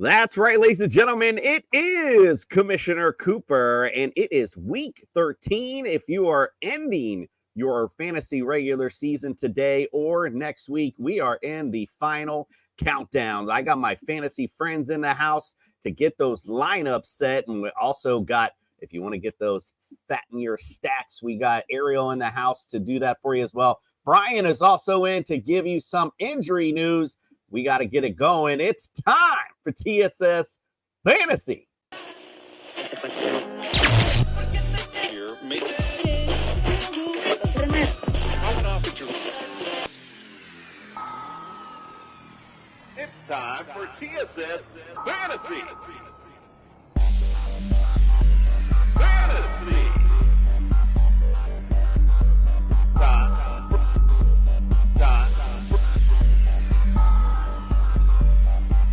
That's right, ladies and gentlemen. It is Commissioner Cooper, and it is week 13. If you are ending your fantasy regular season today or next week, we are in the final countdown. I got my fantasy friends in the house to get those lineups set, and we also got, if you want to get those fatten your stacks, we got Ariel in the house to do that for you as well. Brian is also in to give you some injury news. We got to get it going. It's time for TSS Fantasy. It's time for TSS Fantasy. Fantasy.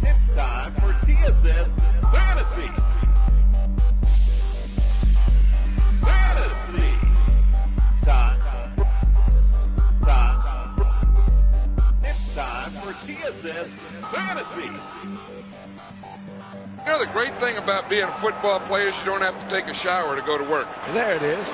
It's time for TSS Fantasy. Fantasy. It's time for TSS Fantasy. You know, the great thing about being a football player is you don't have to take a shower to go to work. There it is.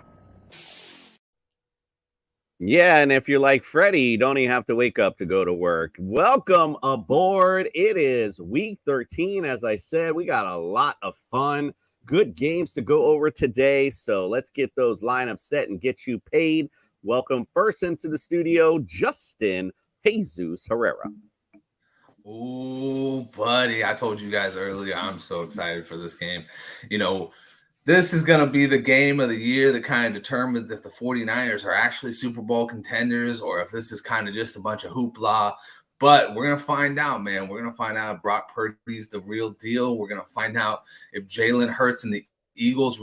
Yeah, and if you're like Freddie, you don't even have to wake up to go to work. Welcome aboard. It is week 13. As I said, we got a lot of fun, good games to go over today. So let's get those lineups set and get you paid. Welcome first into the studio, Justin Jesus Herrera. Ooh, buddy, I told you guys earlier, I'm so excited for this game. You know, this is going to be the game of the year that kind of determines if the 49ers are actually Super Bowl contenders or if this is kind of just a bunch of hoopla. But we're going to find out, man. We're going to find out if Brock Purdy's the real deal. We're going to find out if Jalen Hurts and the Eagles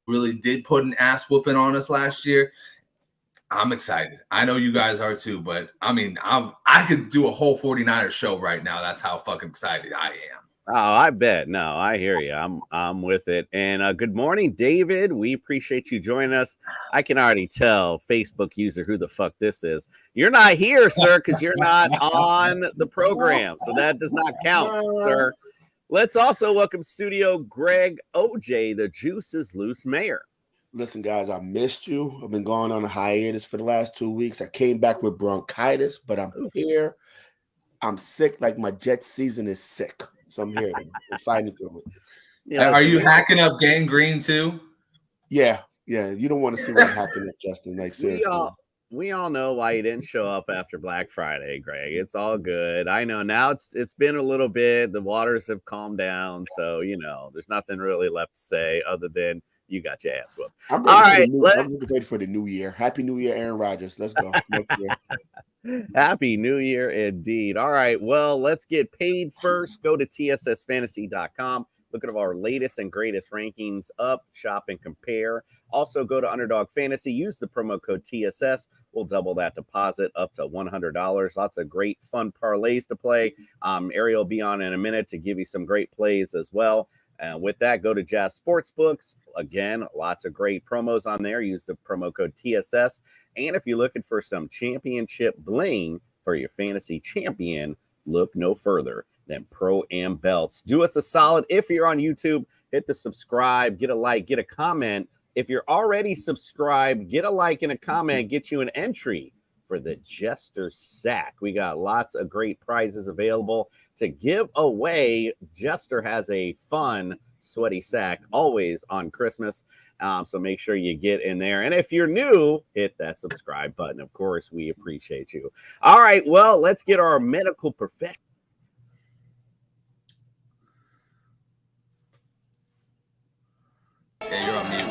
really did put an ass whooping on us last year. I'm excited. I know you guys are too, but I mean, I could do a whole 49ers show right now. That's how fucking excited I am. Oh, I bet. No, I hear you. I'm with it. And good morning, David. We appreciate you joining us. I can already tell, Facebook user, who the fuck this is. You're not here, sir, because you're not on the program. So that does not count, sir. Let's also welcome studio Greg OJ, the Juice is Loose Mayor. Listen, guys, I missed you. I've been going on a hiatus for the last 2 weeks. I came back with bronchitis, but I'm here. I'm sick, like my Jets season is sick. So I'm here. I'm fighting through it. Yeah, are you hacking up gangrene too? Yeah. You don't want to see what happened, Justin. Like, seriously. We all know why you didn't show up after Black Friday, Greg. It's all good. I know now it's been a little bit. The waters have calmed down. So, you know, there's nothing really left to say other than you got your ass whooped. I'm ready for the new year. Happy New Year, Aaron Rodgers. Let's go. Happy New Year indeed. All right. Well, let's get paid first. Go to tssfantasy.com. Look at our latest and greatest rankings up, shop, and compare. Also, go to Underdog Fantasy. Use the promo code TSS. We'll double that deposit up to $100. Lots of great, fun parlays to play. Ariel will be on in a minute to give you some great plays as well. With that, go to Jazz Sportsbooks. Again, lots of great promos on there. Use the promo code TSS. And if you're looking for some championship bling for your fantasy champion, look no further than Pro-Am Belts. Do us a solid. If you're on YouTube, hit the subscribe, get a like, get a comment. If you're already subscribed, get a like and a comment, get you an entry for the Jester Sack. We got lots of great prizes available to give away. Jester has a fun, sweaty sack always on Christmas. So make sure you get in there. And if you're new, hit that subscribe button. Of course, we appreciate you. All right, well, let's get our medical professional. Yeah, you're on mute.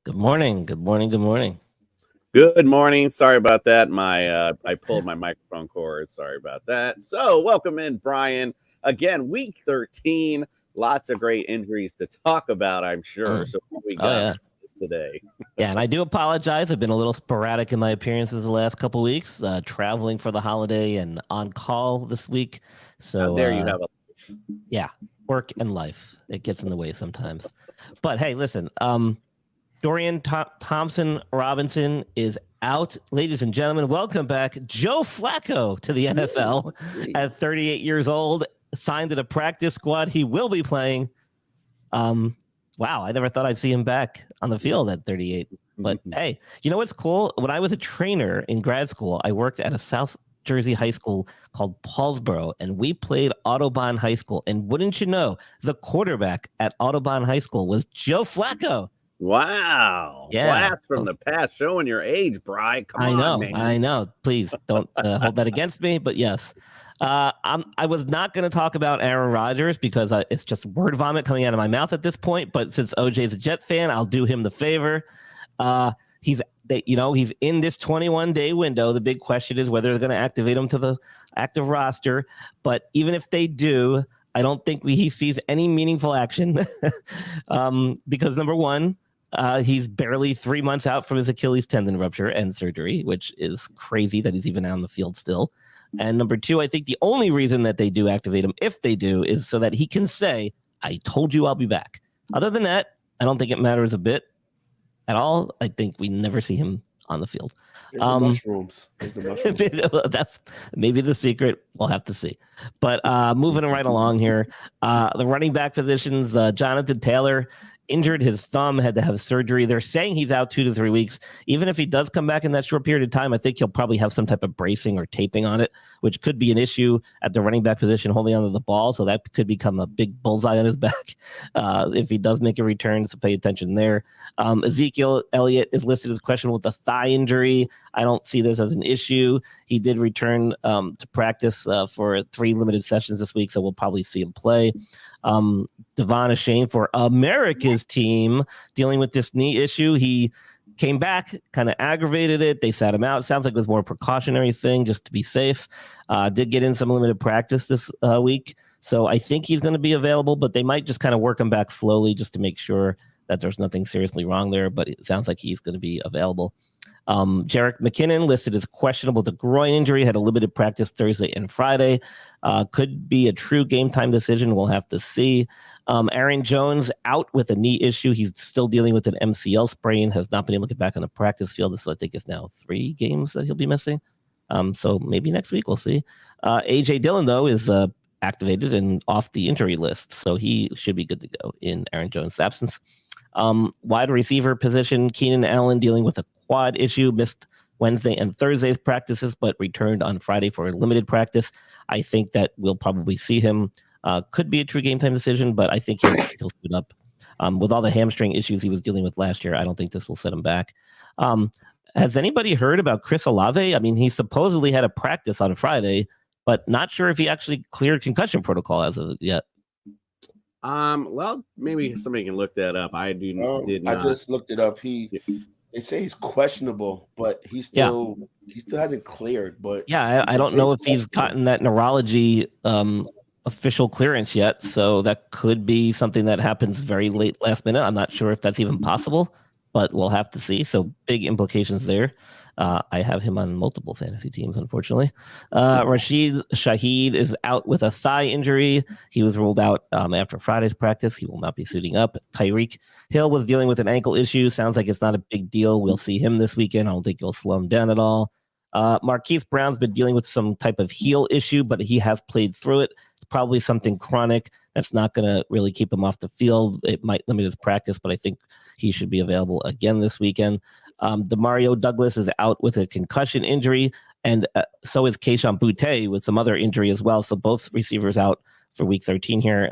Good morning. Good morning. Good morning. Good morning. Sorry about that. I pulled my microphone cord. Sorry about that. So welcome in, Brian. Again, week 13. Lots of great injuries to talk about, I'm sure. So what we got today. Yeah, and I do apologize. I've been a little sporadic in my appearances the last couple of weeks, traveling for the holiday and on call this week. So there you have it. Yeah. Work and life. It gets in the way sometimes. But hey, listen, Dorian Thompson Robinson is out. Ladies and gentlemen, welcome back. Joe Flacco to the NFL at 38 years old, signed to the practice squad. He will be playing. Wow, I never thought I'd see him back on the field at 38. But hey, you know what's cool? When I was a trainer in grad school, I worked at a South Jersey high school called Paulsboro, and we played Audubon High School. And wouldn't you know, the quarterback at Audubon High School was Joe Flacco. Wow. Yeah. Blast from the past, showing your age, Bri. Come on, man. I know. Please don't hold that against me, but yes. I was not going to talk about Aaron Rodgers because it's just word vomit coming out of my mouth at this point. But since OJ's a Jets fan, I'll do him the favor. He's in this 21-day window. The big question is whether they're going to activate him to the active roster. But even if they do, I don't think he sees any meaningful action because, number one, he's barely 3 months out from his Achilles tendon rupture and surgery, which is crazy that he's even on the field still. And number two, I think the only reason that they do activate him, if they do, is so that he can say, I told you I'll be back. Other than that, I don't think it matters a bit at all. I think we never see him on the field. Mushrooms. That's maybe the secret. We'll have to see. But moving right along here, the running back positions, Jonathan Taylor injured his thumb, had to have surgery. They're saying he's out 2 to 3 weeks. Even if he does come back in that short period of time, I think he'll probably have some type of bracing or taping on it, which could be an issue at the running back position holding onto the ball. So that could become a big bullseye on his back if he does make a return. So pay attention there. Ezekiel Elliott is listed as questionable with a thigh injury. I don't see this as an issue. He did return to practice for 3 limited sessions this week, so we'll probably see him play. Devon Achane for America's team dealing with this knee issue. He came back, kind of aggravated it. They sat him out. Sounds like it was more a precautionary thing just to be safe. Did get in some limited practice this week. So I think he's going to be available, but they might just kind of work him back slowly just to make sure that there's nothing seriously wrong there. But it sounds like he's going to be available. Jerick McKinnon listed as questionable with a groin injury, had a limited practice Thursday and Friday. Could be a true game time decision. We'll have to see. Aaron Jones out with a knee issue. He's still dealing with an MCL sprain, has not been able to get back on the practice field. This, I think, is now 3 games that he'll be missing. So maybe next week we'll see. AJ Dillon, though, is activated and off the injury list. So he should be good to go in Aaron Jones' absence. Wide receiver position, Keenan Allen dealing with a quad issue, missed Wednesday and Thursday's practices, but returned on Friday for a limited practice. I think that we'll probably see him. Could be a true game time decision, but I think he'll suit up. With all the hamstring issues he was dealing with last year, I don't think this will set him back. Has anybody heard about Chris Olave? I mean, he supposedly had a practice on Friday, but not sure if he actually cleared concussion protocol as of yet. Well, maybe somebody can look that up. I did not. I just looked it up. They say he's questionable, but he still hasn't cleared. But I don't know if he's gotten that neurology official clearance yet. So that could be something that happens very late last minute. I'm not sure if that's even possible, but we'll have to see. So big implications there. I have him on multiple fantasy teams, unfortunately. Rashid Shaheed is out with a thigh injury. He was ruled out after Friday's practice. He will not be suiting up. Tyreek Hill was dealing with an ankle issue. Sounds like it's not a big deal. We'll see him this weekend. I don't think he'll slow him down at all. Marquise Brown's been dealing with some type of heel issue, but he has played through it. It's probably something chronic that's not going to really keep him off the field. It might limit his practice, but I think he should be available again this weekend. Demario Douglas is out with a concussion injury, and so is Kayshon Boutte with some other injury as well. So both receivers out for week 13 here.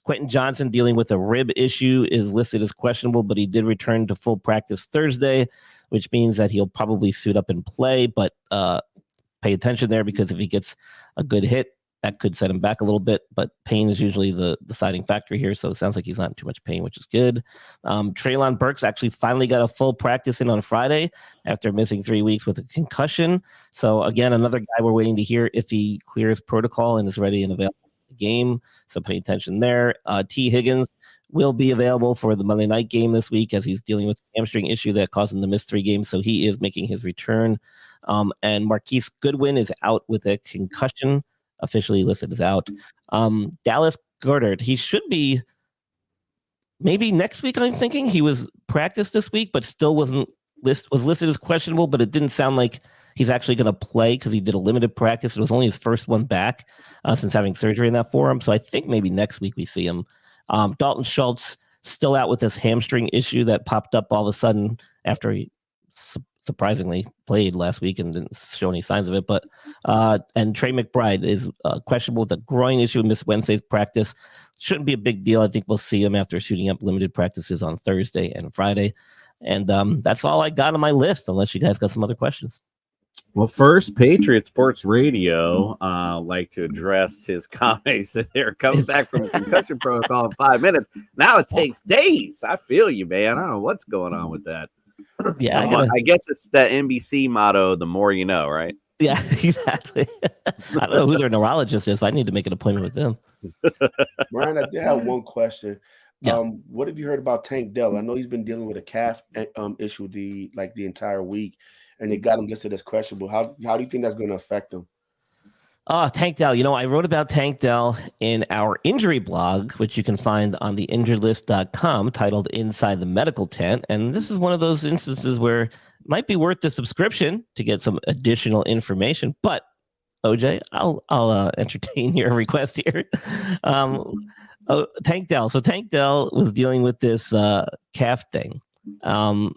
Quentin Johnson dealing with a rib issue is listed as questionable, but he did return to full practice Thursday, which means that he'll probably suit up and play, but pay attention there because if he gets a good hit, that could set him back a little bit, but pain is usually the deciding factor here, so it sounds like he's not in too much pain, which is good. Treylon Burks actually finally got a full practice in on Friday after missing 3 weeks with a concussion. So, again, another guy we're waiting to hear if he clears protocol and is ready and available for the game, so pay attention there. T. Higgins will be available for the Monday night game this week as he's dealing with a hamstring issue that caused him to miss 3 games, so he is making his return. And Marquise Goodwin is out with a concussion, officially listed as out. Dallas Goddard. He should be maybe next week. I'm thinking he was practiced this week, but still was listed as questionable. But it didn't sound like he's actually going to play because he did a limited practice. It was only his first one back since having surgery in that forearm. So I think maybe next week we see him. Dalton Schultz still out with this hamstring issue that popped up all of a sudden after he surprisingly played last week and didn't show any signs of it. But and Trey McBride is questionable with a groin issue, missed Wednesday's practice. Shouldn't be a big deal. I think we'll see him after shooting up limited practices on Thursday and Friday. And that's all I got on my list, unless you guys got some other questions. Well, first, Patriot Sports Radio like to address his comments there. Comes back from the concussion protocol in 5 minutes. Now it takes days. I feel you, man. I don't know what's going on with that. Yeah, I guess it's that NBC motto, the more you know, right? Yeah, exactly. I don't know who their neurologist is, but I need to make an appointment with them. Ryan, I did have one question. Yeah. What have you heard about Tank Dell? I know he's been dealing with a calf issue the entire week, and they got him listed as questionable. How do you think that's going to affect him? Tank Dell. I wrote about Tank Dell in our injury blog, which you can find on the injuredlist.com, titled Inside the Medical Tent. And this is one of those instances where it might be worth the subscription to get some additional information. But, OJ, I'll entertain your request here. Tank Dell. So Tank Dell was dealing with this calf thing. And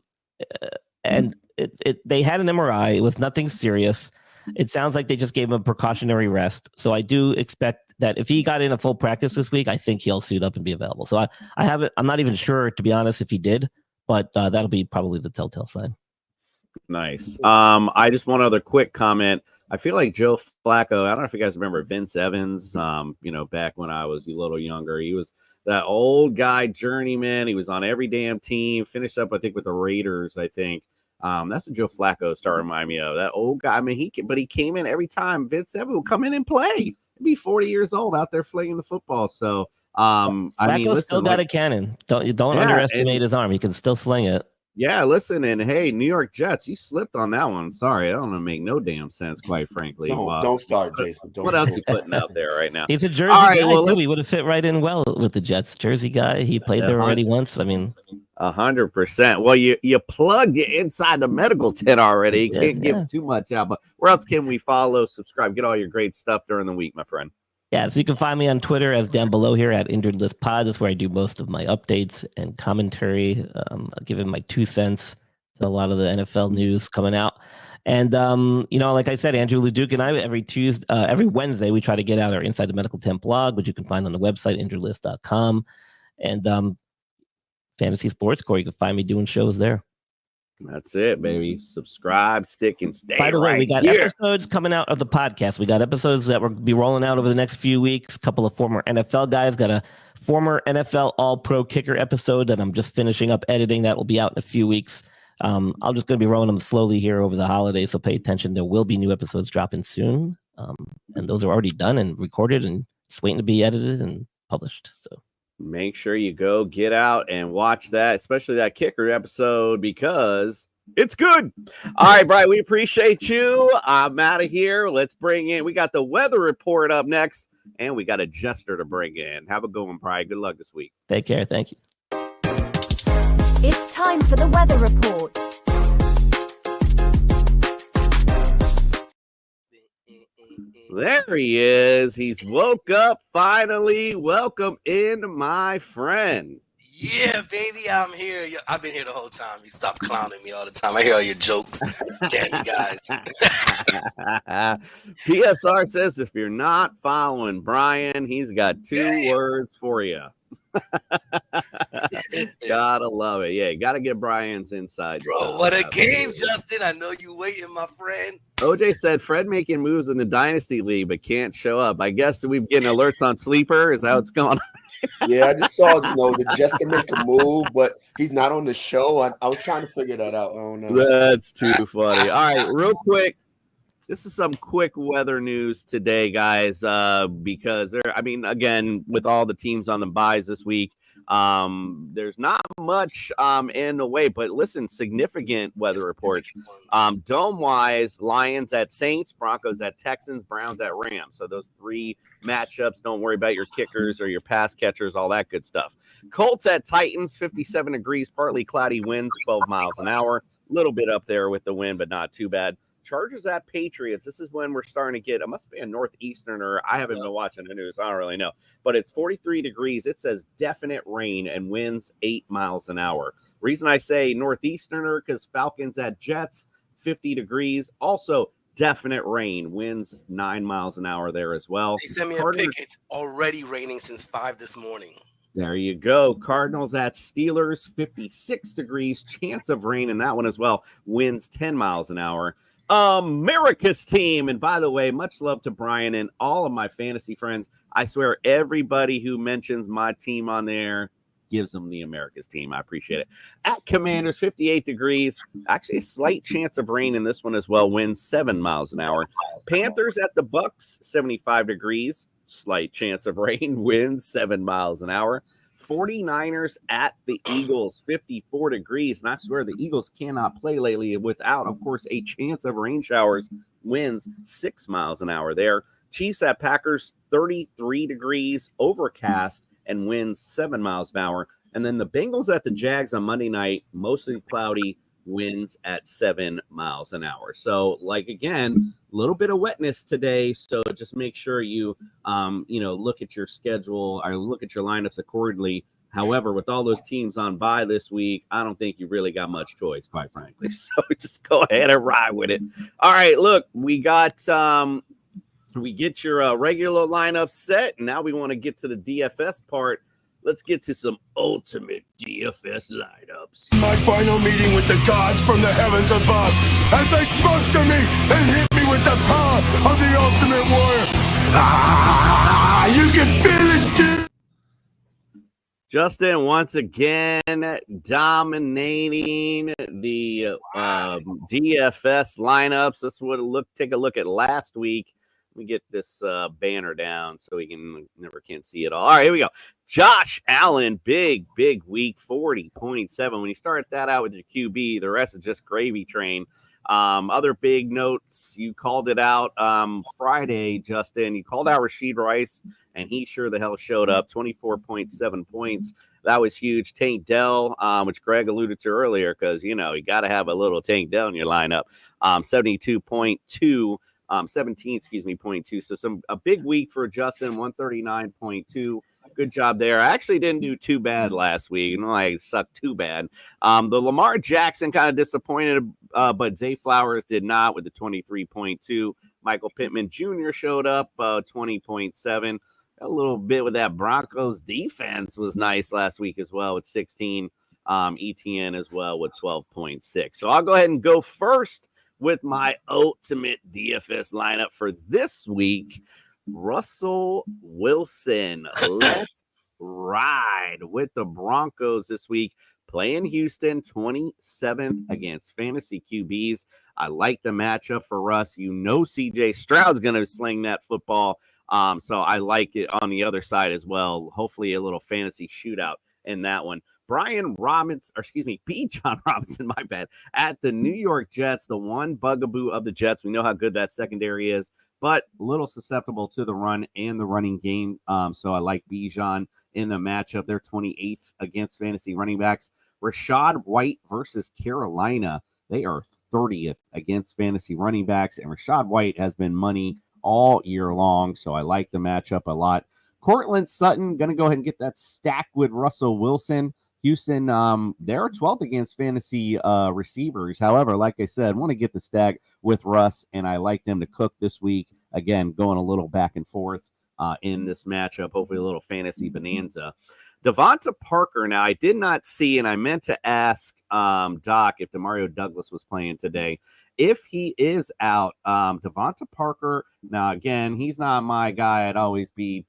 they had an MRI. It was nothing serious. It sounds like they just gave him a precautionary rest. So I do expect that if he got in a full practice this week, I think he'll suit up and be available. So I'm not even sure, to be honest, if he did, but that'll be probably the telltale sign. Nice. I just one other quick comment. I feel like Joe Flacco, I don't know if you guys remember Vince Evans, back when I was a little younger. He was that old guy journeyman. He was on every damn team, finished up, I think, with the Raiders, I think. That's what Joe Flacco started reminding me of. That old guy. I mean, he came in every time. Vince Evans would come in and play. He'd be 40 years old out there flinging the football. So, Flacco's still got a cannon. Don't underestimate his arm. He can still sling it. Yeah, listen, and hey, New York Jets, you slipped on that one. Sorry, I don't know, make no damn sense, quite frankly. Don't start, Jason. What else are you putting out there right now? He's a Jersey guy, too. He would have fit right in well with the Jets. Jersey guy. He played there already once. I mean, 100%. Well, you plugged you inside the medical tent already. You can't give too much out. But where else can we follow, subscribe, get all your great stuff during the week, my friend? Yeah, so you can find me on Twitter as down below here at Injured List Pod. That's where I do most of my updates and commentary, giving my 2 cents to a lot of the NFL news coming out. And, like I said, Andrew Leduc and I, every Wednesday, we try to get out our Inside the Medical Tent blog, which you can find on the website, injuredlist.com. And Fantasy Sports Core, you can find me doing shows there. That's it, baby. Subscribe, stick, and stay. By the way, we got here. episodes coming out of the podcast. We got episodes that will be rolling out over the next few weeks. A couple of former NFL guys. Got a former NFL All-Pro kicker episode that I'm just finishing up editing. That will be out in a few weeks. I'm just going to be rolling them slowly here over the holidays, so pay attention. There will be new episodes dropping soon, and those are already done and recorded and just waiting to be edited and published. So make sure you go get out and watch that, especially that kicker episode, because it's good. All right, Brian, we appreciate you. I'm out of here. Let's bring in, we got the weather report up next, and we got a jester to bring in. Have a good one, Brian. Good luck this week. Take care. Thank you. It's time for the weather report. There he is. He's woke up finally. Welcome in, my friend. Yeah, baby, I'm here. I've been here the whole time. You stop clowning me all the time. I hear all your jokes. Damn you guys. PSR says if you're not following Brian, he's got 2 words for you. Gotta love it. Yeah, gotta get Brian's inside. Bro, what a game, Justin. I know you waiting, my friend. OJ said Fred making moves in the Dynasty League, but can't show up. I guess we've getting alerts on Sleeper. Is that what's going on? Yeah, I just saw, the just to make a move, but he's not on the show. I was trying to figure that out. I don't know. That's too funny. All right, real quick. This is some quick weather news today, guys, because again, with all the teams on the buys this week, there's not much in the way, but listen, significant weather reports. Dome-wise, Lions at Saints, Broncos at Texans, Browns at Rams. So those three matchups, don't worry about your kickers or your pass catchers, all that good stuff. Colts at Titans, 57 degrees, partly cloudy winds, 12 miles an hour. A little bit up there with the wind, but not too bad. Chargers at Patriots. This is when we're starting to get, it must be a northeasterner. I haven't been watching the news. I don't really know. But it's 43 degrees. It says definite rain and winds 8 miles an hour. Reason I say northeasterner, because Falcons at Jets, 50 degrees. Also definite rain. Winds 9 miles an hour there as well. They sent me a pic. It's already raining since 5 this morning. There you go. Cardinals at Steelers, 56 degrees. Chance of rain in that one as well. Winds 10 miles an hour. America's team. And by the way, much love to Brian and all of my fantasy friends. I swear everybody who mentions my team on there gives them the America's team. I appreciate it. At Commanders, 58 degrees. Actually, a slight chance of rain in this one as well. Winds 7 miles an hour. Panthers at the Bucks, 75 degrees. Slight chance of rain. Winds 7 miles an hour. 49ers at the Eagles, 54 degrees. And I swear the Eagles cannot play lately without, of course, a chance of rain showers. Winds 6 miles an hour there. Chiefs at Packers, 33 degrees, overcast, and winds 7 miles an hour. And then the Bengals at the Jags on Monday night, mostly cloudy, winds at 7 miles an hour. So, again, a little bit of wetness today. So just make sure you, look at your schedule or look at your lineups accordingly. However, with all those teams on bye this week, I don't think you really got much choice, quite frankly. So just go ahead and ride with it. All right, look, we got we get your regular lineup set. And now we want to get to the DFS part. Let's get to some ultimate DFS lineups. My final meeting with the gods from the heavens above, as they spoke to me and hit me with the power of the ultimate warrior. You can feel it, dude. Justin, once again, dominating the DFS lineups. Let's take a look at last week. Let me get this banner down so we can't see it all. All right, here we go. Josh Allen, big week, 40.7. When you start that out with your QB, the rest is just gravy train. Other big notes, you called it out Friday, Justin. You called out Rashid Rice, and he sure the hell showed up. 24.7 points. That was huge. Tank Dell, which Greg alluded to earlier, because, you got to have a little Tank Dell in your lineup. 72.2. 0.2. So a big week for Justin, 139.2. Good job there. I actually didn't do too bad last week. I sucked too bad. The Lamar Jackson kind of disappointed, but Zay Flowers did not with the 23.2. Michael Pittman Jr. showed up, 20.7. A little bit with that Broncos defense was nice last week as well with 16. ETN as well with 12.6. So I'll go ahead and go first with my ultimate DFS lineup for this week. Russell Wilson. Let's ride with the Broncos this week. Playing Houston, 27th against fantasy QBs. I like the matchup for Russ. CJ Stroud's going to sling that football. So I like it on the other side as well. Hopefully a little fantasy shootout in that one. John Robinson, my bad, at the New York Jets, the one bugaboo of the Jets. We know how good that secondary is, but a little susceptible to the run and the running game. So I like Bijan in the matchup. They're 28th against fantasy running backs. Rachaad White versus Carolina. They are 30th against fantasy running backs, and Rachaad White has been money all year long, so I like the matchup a lot. Cortland Sutton, going to go ahead and get that stack with Russell Wilson. Houston, they're 12th against fantasy receivers. However, like I said, want to get the stack with Russ, and I like them to cook this week. Again, going a little back and forth in this matchup. Hopefully a little fantasy bonanza. Devonta Parker, now I did not see, and I meant to ask Doc if Demario Douglas was playing today. If he is out, Devonta Parker, now again, he's not my guy. I'd always be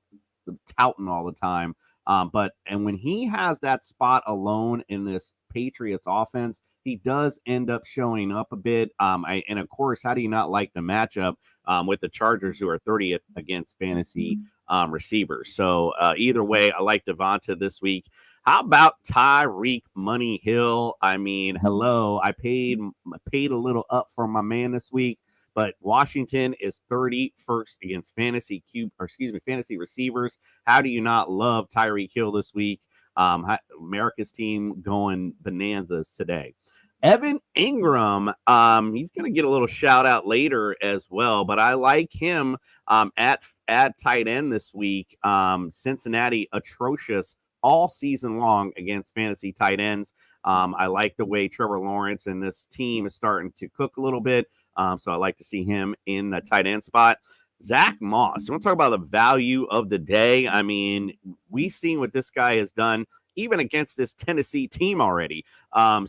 touting all the time. But when he has that spot alone in this Patriots offense, he does end up showing up a bit. And of course, how do you not like the matchup with the Chargers, who are 30th against fantasy receivers? So either way, I like Devonta this week. How about Tyreek Money Hill? I mean, hello, I paid a little up for my man this week, but Washington is 31st against fantasy receivers. How do you not love Tyreek Hill this week? America's team going bonanzas today. Evan Ingram, he's going to get a little shout out later as well, but I like him at tight end this week. Cincinnati atrocious all season long against fantasy tight ends. I like the way Trevor Lawrence and this team is starting to cook a little bit. So I like to see him in the tight end spot. Zach Moss, I want to talk about the value of the day. I mean, we've seen what this guy has done even against this Tennessee team already. And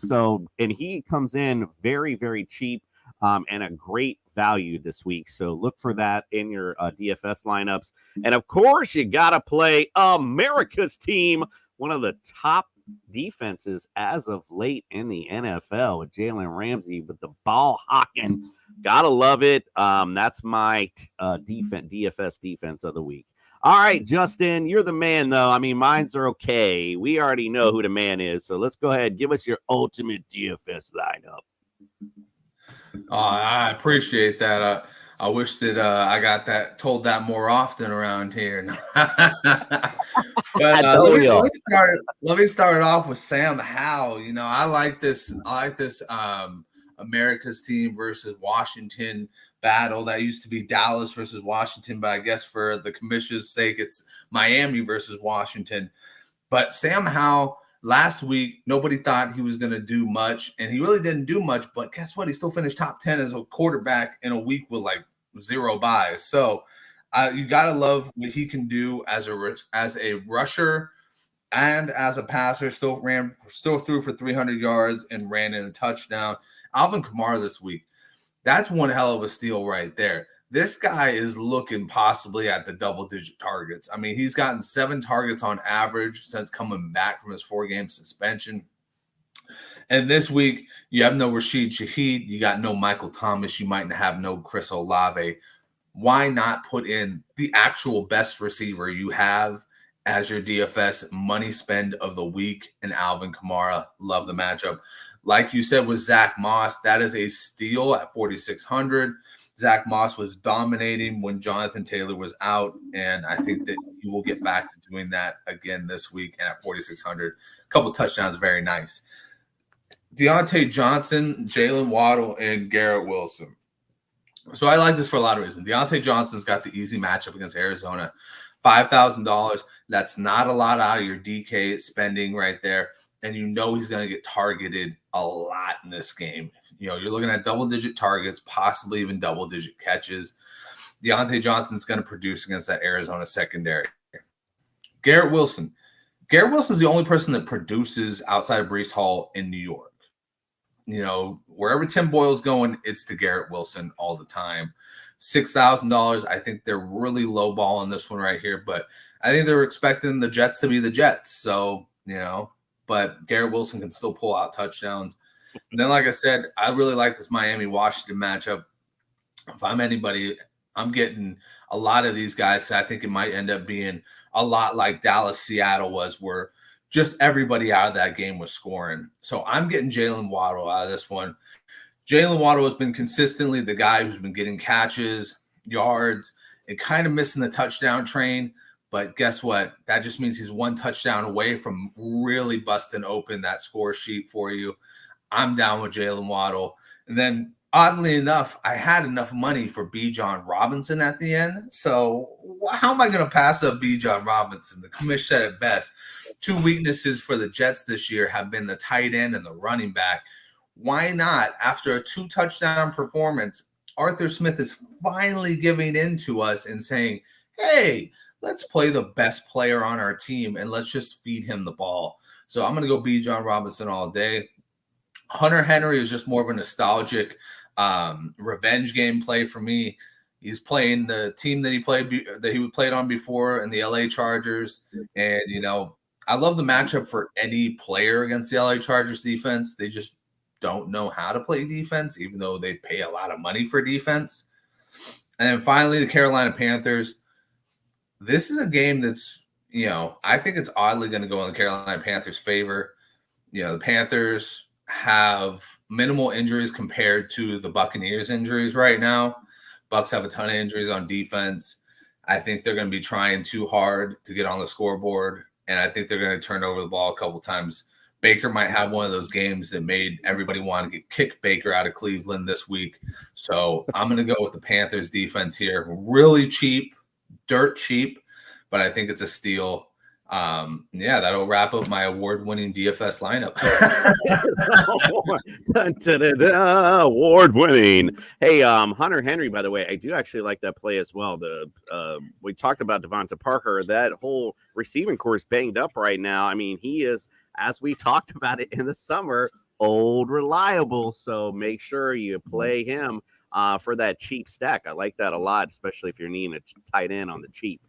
he comes in very, very cheap and a great value this week. So look for that in your DFS lineups. And of course, you got to play America's team, one of the top defenses as of late in the NFL, with Jalen Ramsey with the ball hawking. Gotta love it. That's my DFS defense of the week. All right, Justin, you're the man, though. I mean, mines are okay. We already know who the man is. So let's go ahead. Give us your ultimate DFS lineup. I appreciate that. I wish that I got told that more often around here. But let me start it off with Sam Howell. You know, I like this America's team versus Washington battle. That used to be Dallas versus Washington, but I guess for the commission's sake, it's Miami versus Washington. But Sam Howell, last week, nobody thought he was going to do much, and he really didn't do much. But guess what? He still finished top 10 as a quarterback in a week with like 0 buys. So you got to love what he can do as a rusher and as a passer. Still threw for 300 yards and ran in a touchdown. Alvin Kamara this week, that's one hell of a steal right there. This guy is looking possibly at the double-digit targets. I mean, he's gotten 7 targets on average since coming back from his 4-game suspension. And this week, you have no Rashid Shaheed. You got no Michael Thomas. You might have no Chris Olave. Why not put in the actual best receiver you have as your DFS money spend of the week in Alvin Kamara? Love the matchup. Like you said with Zach Moss, that is a steal at 4,600. Zach Moss was dominating when Jonathan Taylor was out, and I think that he will get back to doing that again this week. And at 4,600, a couple touchdowns, very nice. Deontay Johnson, Jalen Waddle, and Garrett Wilson. So I like this for a lot of reasons. Deontay Johnson's got the easy matchup against Arizona. $5,000. That's not a lot out of your DK spending right there. And you know he's going to get targeted a lot in this game. You know, you're looking at double-digit targets, possibly even double-digit catches. Deontay Johnson's going to produce against that Arizona secondary. Garrett Wilson. Garrett Wilson's the only person that produces outside of Breece Hall in New York. You know, wherever Tim Boyle's going, it's to Garrett Wilson all the time. $6,000. I think they're really low ball on this one right here, but I think they're expecting the Jets to be the Jets. So, you know, but Garrett Wilson can still pull out touchdowns. And then, like I said, I really like this Miami-Washington matchup. If I'm anybody, I'm getting a lot of these guys. I think it might end up being a lot like Dallas-Seattle was, where just everybody out of that game was scoring. So I'm getting Jalen Waddle out of this one. Jalen Waddle has been consistently the guy who's been getting catches, yards, and kind of missing the touchdown train. But guess what? That just means he's one touchdown away from really busting open that score sheet for you. I'm down with Jalen Waddle. And then, oddly enough, I had enough money for Bijan Robinson at the end. So how am I going to pass up Bijan Robinson? The commission said it best. 2 weaknesses for the Jets this year have been the tight end and the running back. Why not? After a 2-touchdown performance, Arthur Smith is finally giving in to us and saying, hey, let's play the best player on our team and let's just feed him the ball. So I'm going to go Bijan Robinson all day. Hunter Henry is just more of a nostalgic revenge game play for me. He's playing the team that he played on before in the LA Chargers. And, you know, I love the matchup for any player against the LA Chargers defense. They just don't know how to play defense, even though they pay a lot of money for defense. And then finally, the Carolina Panthers. This is a game that's, I think it's oddly going to go in the Carolina Panthers' favor. The Panthers have minimal injuries compared to the Buccaneers' injuries right now. Bucs have a ton of injuries on defense. I think they're going to be trying too hard to get on the scoreboard, and I think they're going to turn over the ball a couple times. Baker might have one of those games that made everybody want to kick Baker out of Cleveland this week. So I'm going to go with the Panthers defense here. Really cheap, dirt cheap, but I think it's a steal. That'll wrap up my award-winning DFS lineup. Dun, dun, dun, dun, award-winning. Hey, Hunter Henry, by the way, I do actually like that play as well. We talked about Devonta Parker. That whole receiving core is banged up right now. I mean, he is, as we talked about it in the summer, old reliable. So make sure you play him for that cheap stack. I like that a lot, especially if you're needing a tight end on the cheap.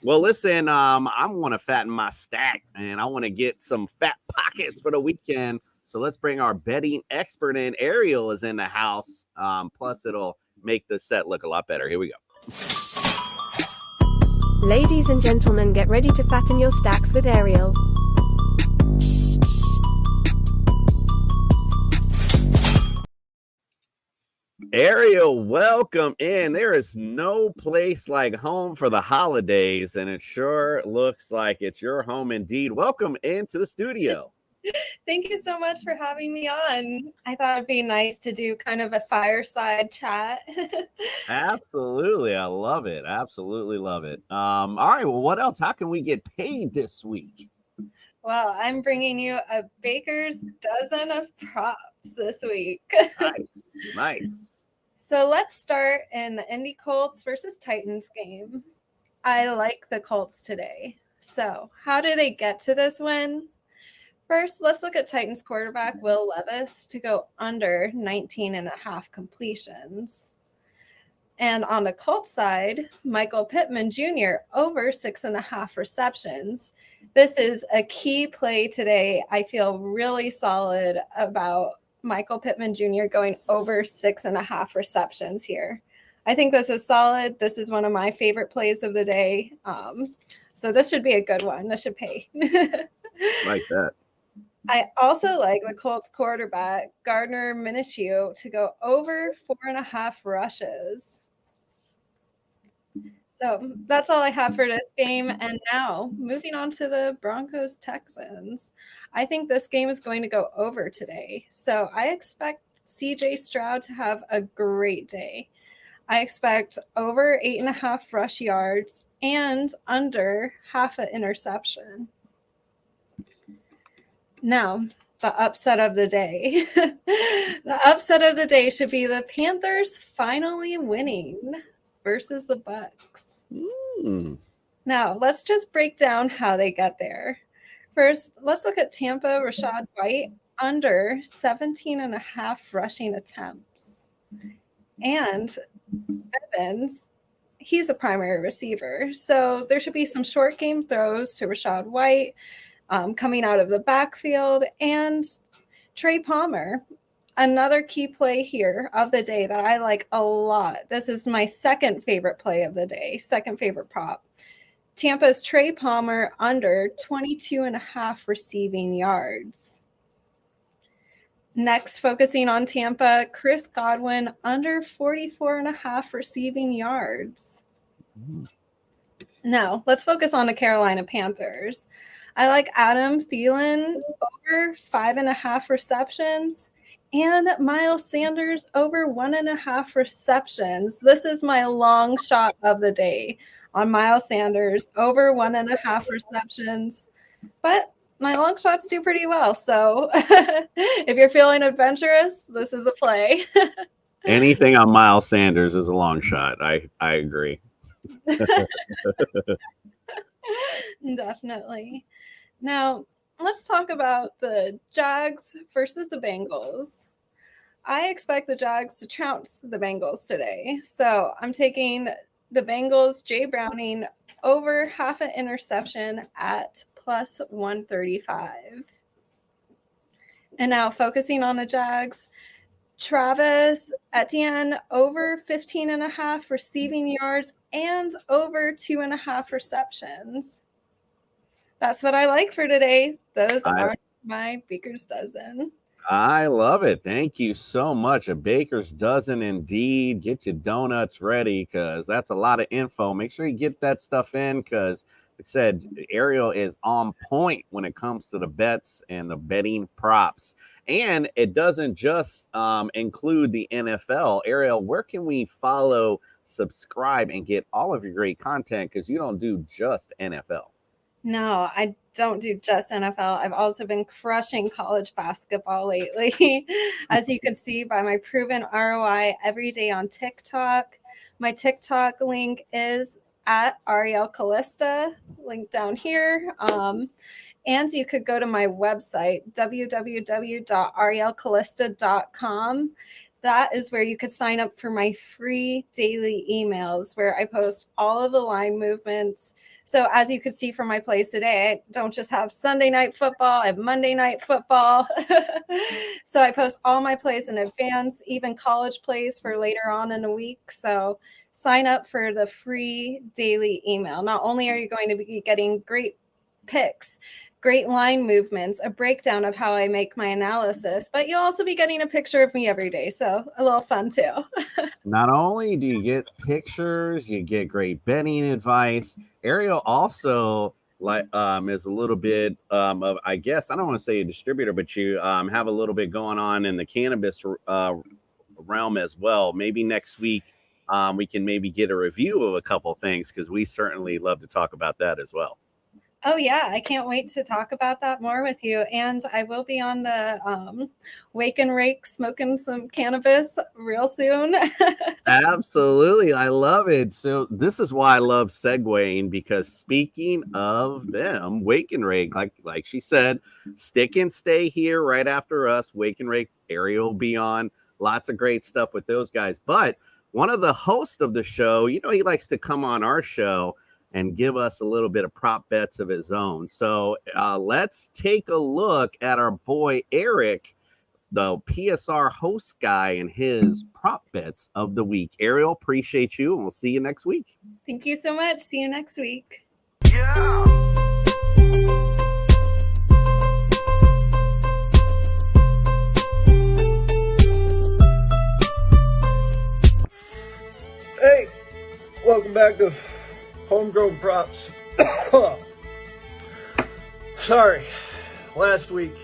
Well, listen, I want to fatten my stack, and I want to get some fat pockets for the weekend. So let's bring our betting expert in. Ariel is in the house. Plus, it'll make the set look a lot better. Here we go. Ladies and gentlemen, get ready to fatten your stacks with Ariel. Ariel, welcome in. There is no place like home for the holidays, and it sure looks like it's your home indeed. Welcome into the studio. Thank you so much for having me on. I thought it'd be nice to do kind of a fireside chat. Absolutely. I love it. Absolutely love it. All right. Well, what else? How can we get paid this week? Well, I'm bringing you a baker's dozen of props this week. Nice. So let's start in the Indy Colts versus Titans game. I like the Colts today. So how do they get to this win? First, let's look at Titans quarterback Will Levis to go under 19.5 completions. And on the Colts side, Michael Pittman Jr. over 6.5 receptions. This is a key play today. I feel really solid about Michael Pittman Jr. going over 6.5 receptions here. I think this is solid. This is one of my favorite plays of the day. So this should be a good one. This should pay. Like that. I also like the Colts quarterback, Gardner Minshew, to go over 4.5 rushes. So that's all I have for this game. And now moving on to the Broncos Texans. I think this game is going to go over today. So I expect CJ Stroud to have a great day. I expect over 8.5 rush yards and under half an interception. Now, the upset of the day. The upset of the day should be the Panthers finally winning versus the Bucs. Now, let's just break down how they get there. First, let's look at Tampa Rashad White under 17.5 rushing attempts. And Evans, he's a primary receiver. So there should be some short game throws to Rashad White coming out of the backfield. And Trey Palmer, another key play here of the day that I like a lot. This is my second favorite play of the day, second favorite prop. Tampa's Trey Palmer under 22.5 receiving yards. Next, focusing on Tampa, Chris Godwin under 44.5 receiving yards. Now, let's focus on the Carolina Panthers. I like Adam Thielen over 5.5 receptions and Miles Sanders over 1.5 receptions. This is my long shot of the day on Miles Sanders over 1.5 receptions. But my long shots do pretty well. So if you're feeling adventurous, this is a play. Anything on Miles Sanders is a long shot. I agree. Definitely. Now, let's talk about the Jags versus the Bengals. I expect the Jags to trounce the Bengals today. So I'm taking the Bengals, Jay Browning, over half an interception at plus 135. And now focusing on the Jags, Travis Etienne over 15.5 receiving yards and over 2.5 receptions. That's what I like for today. Those are my Baker's Dozen. I love it. Thank you so much. A baker's dozen indeed. Get your donuts ready because that's a lot of info. Make sure you get that stuff in because, like I said, Ariel is on point when it comes to the bets and the betting props. And it doesn't just include the NFL. Ariel, where can we follow, subscribe, and get all of your great content? Because you don't do just NFL. No, I don't do just NFL. I've also been crushing college basketball lately, as you can see by my proven ROI every day on TikTok. My TikTok link is at Ariel Callista, link down here. And you could go to my website, www.arielcallista.com. That is where you could sign up for my free daily emails where I post all of the line movements. So as you can see from my plays today, I don't just have Sunday night football, I have Monday night football. So I post all my plays in advance, even college plays for later on in the week. So sign up for the free daily email. Not only are you going to be getting great picks, great line movements, a breakdown of how I make my analysis, but you'll also be getting a picture of me every day. So a little fun too. Not only do you get pictures, you get great betting advice. Ariel also is a little bit of, I guess, I don't want to say a distributor, but you have a little bit going on in the cannabis realm as well. Maybe next week we can maybe get a review of a couple things because we certainly love to talk about that as well. Oh, yeah. I can't wait to talk about that more with you. And I will be on the Wake and Rake smoking some cannabis real soon. Absolutely. I love it. So this is why I love segueing, because speaking of them, Wake and Rake, like she said, stick and stay here right after us. Wake and Rake, Ariel will be on. Lots of great stuff with those guys. But one of the hosts of the show, he likes to come on our show and give us a little bit of prop bets of his own. So let's take a look at our boy Eric, the PSR host guy, and his prop bets of the week. Ariel, appreciate you, and we'll see you next week. Thank you so much. See you next week. Yeah. Hey, welcome back to Homegrown Props. Sorry, last week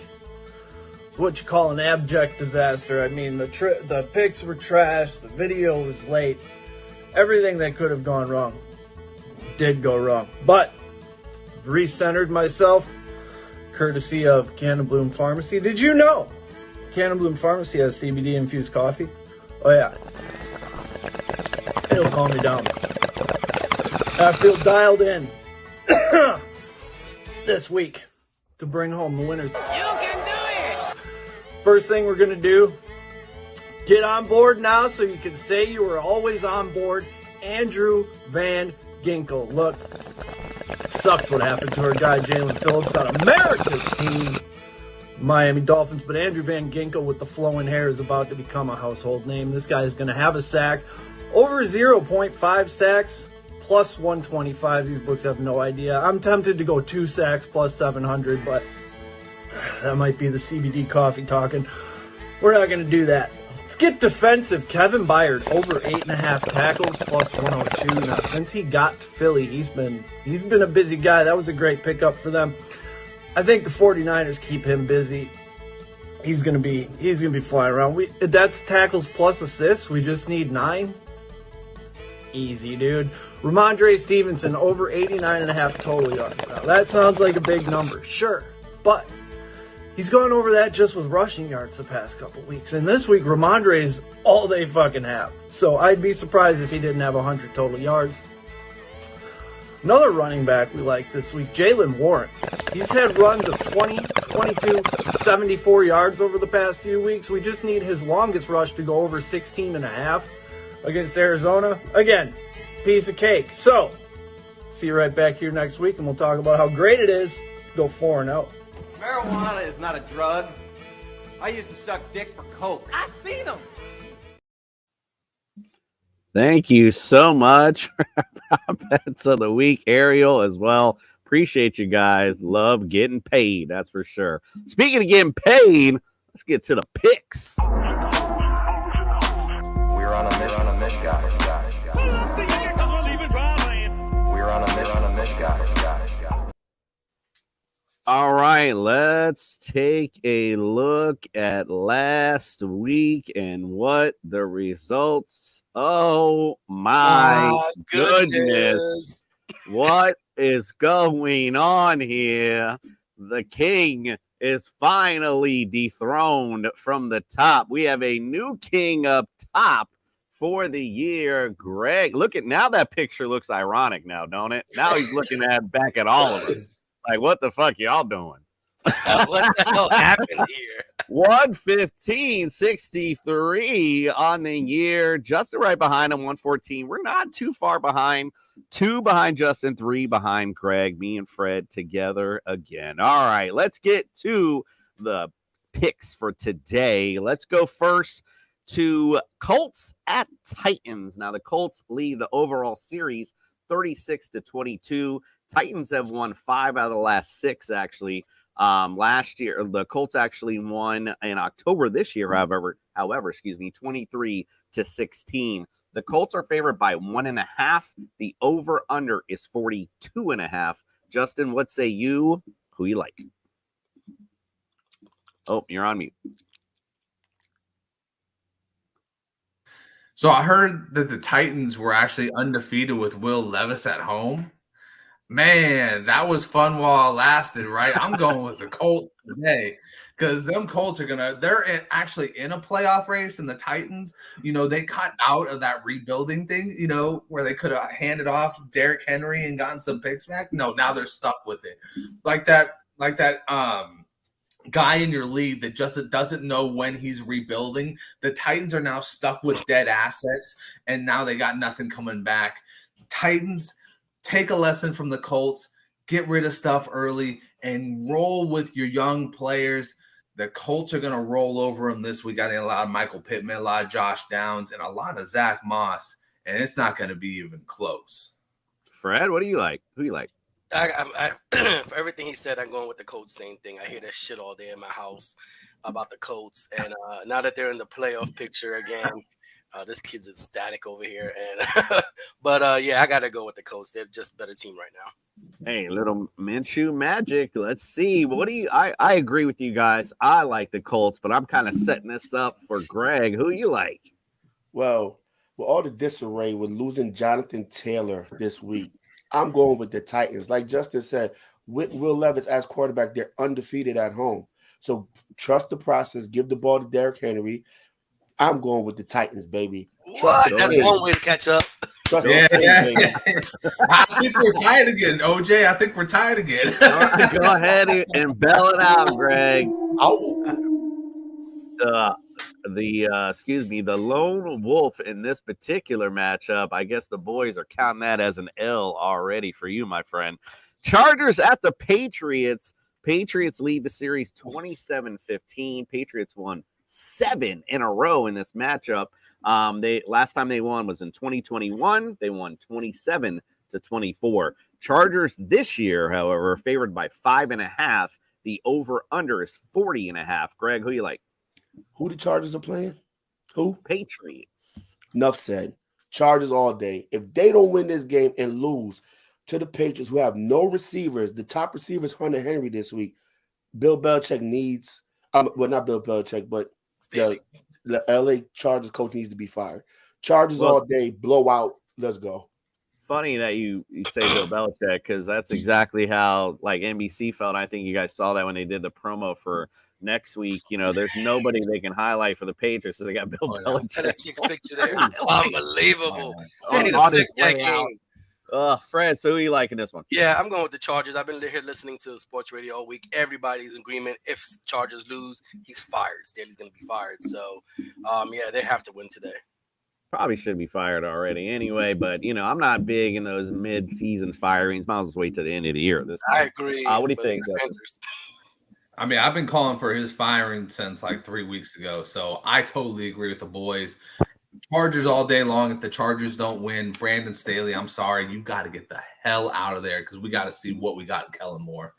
was what you call an abject disaster. I mean, the picks were trash, the video was late, everything that could have gone wrong did go wrong. But recentered myself, courtesy of Cannon Bloom Pharmacy. Did you know Cannon Bloom Pharmacy has CBD infused coffee? Oh yeah, it'll calm me down. I feel dialed in this week to bring home the winners. You can do it! First thing we're going to do, get on board now so you can say you were always on board. Andrew Van Ginkel. Look, it sucks what happened to our guy Jalen Phillips on America's team, Miami Dolphins, but Andrew Van Ginkel with the flowing hair is about to become a household name. This guy is going to have a sack, over 0.5 sacks, plus 125. These books have no idea. I'm tempted to go 2 sacks plus 700, but that might be the CBD coffee talking. We're not going to do that. Let's get defensive. Kevin Byard over 8.5 tackles plus 102. Now, since he got to Philly, he's been a busy guy. That was a great pickup for them. I think the 49ers keep him busy. He's gonna be flying around. That's tackles plus assists. We just need 9. Easy, dude. Ramondre Stevenson over 89.5 total yards. Now, that sounds like a big number, sure, but he's gone over that just with rushing yards the past couple weeks. And this week, Ramondre is all they fucking have. So I'd be surprised if he didn't have 100 total yards. Another running back we like this week, Jaylen Warren. He's had runs of 20, 22, 74 yards over the past few weeks. We just need his longest rush to go over 16.5 against Arizona. Again, piece of cake. So, see you right back here next week, and we'll talk about how great it is go 4-0. Marijuana is not a drug. I used to suck dick for coke. I seen them. Thank you so much for our bets of the week, Ariel, as well. Appreciate you guys. Love getting paid, that's for sure. Speaking of getting paid, let's get to the picks. We're on a mission, guys. We're on a mission, guys. All right, let's take a look at last week and what the results. Oh my goodness. What is going on here? The king is finally dethroned from the top. We have a new king up top for the year. Greg, look at now, that picture looks ironic now, don't it? Now he's looking back at all of us. Like, what the fuck y'all doing? What the hell happened here? 115.63 on the year. Justin right behind him, 114. We're not too far behind. 2 behind Justin, 3 behind Craig. Me and Fred together again. All right, let's get to the picks for today. Let's go first to Colts at Titans. Now, the Colts lead the overall series 36-22. Titans have won 5 out of the last 6, actually. Last year, the Colts actually won in October this year, however, 23-16. The Colts are favored by 1.5. The over-under is 42.5. Justin, what say you? Who you like? Oh, you're on mute. So I heard that the Titans were actually undefeated with Will Levis at home. Man, that was fun while it lasted, right? I'm going with the Colts today because them Colts they're actually in a playoff race, and the Titans, they got out of that rebuilding thing, where they could have handed off Derrick Henry and gotten some picks back. No, now they're stuck with it. Like that guy in your league that just doesn't know when he's rebuilding. The Titans are now stuck with dead assets, and now they got nothing coming back. Titans, take a lesson from the Colts, get rid of stuff early, and roll with your young players. The Colts are going to roll over them this week. I think a lot of Michael Pittman, a lot of Josh Downs, and a lot of Zach Moss, and it's not going to be even close. Fred, what do you like? Who do you like? I for everything he said, I'm going with the Colts. Same thing. I hear that shit all day in my house about the Colts, and now that they're in the playoff picture again, this kid's ecstatic over here. And but yeah, I gotta go with the Colts. They're just a better team right now. Hey, little Minshew magic. Let's see. What do you? I agree with you guys. I like the Colts, but I'm kind of setting this up for Greg. Who you like? Well, with all the disarray with losing Jonathan Taylor this week, I'm going with the Titans. Like Justin said, with Will Levis as quarterback, they're undefeated at home. So trust the process. Give the ball to Derrick Henry. I'm going with the Titans, baby. What? That's one way to catch up. Yeah. I think we're tied again, OJ. I think we're tied again. All right, go ahead and bell it out, Greg. The lone wolf in this particular matchup, I guess the boys are counting that as an L already for you, my friend. Chargers at the Patriots. Patriots lead the series 27-15. Patriots won 7 in a row in this matchup. Last time they won was in 2021. They won 27-24. Chargers this year, however, favored by 5.5. The over/under is 40.5. Greg, who you like? Who the Chargers are playing? Who? Patriots. Enough said. Chargers all day. If they don't win this game and lose to the Patriots, who have no receivers, the top receivers, Hunter Henry this week, Bill Belichick needs well, not Bill Belichick, but the LA Chargers coach needs to be fired. Chargers all day, blowout. Let's go. Funny that you say Bill Belichick, because that's exactly how like NBC felt. I think you guys saw that when they did the promo for next week. There's nobody they can highlight for the Patriots. So they got Bill Belichick. Picture there. Unbelievable. Fred, so who are you liking this one? Yeah, I'm going with the Chargers. I've been here listening to sports radio all week. Everybody's in agreement. If Chargers lose, he's fired. Staley's going to be fired. So, yeah, they have to win today. Probably should be fired already anyway, but I'm not big in those mid-season firings. Might as well wait to the end of the year at this point. I agree. What do you think, Justin? I mean, I've been calling for his firing since like 3 weeks ago, so I totally agree with the boys. Chargers all day long. If the Chargers don't win, Brandon Staley, I'm sorry, you got to get the hell out of there because we got to see what we got in Kellen Moore.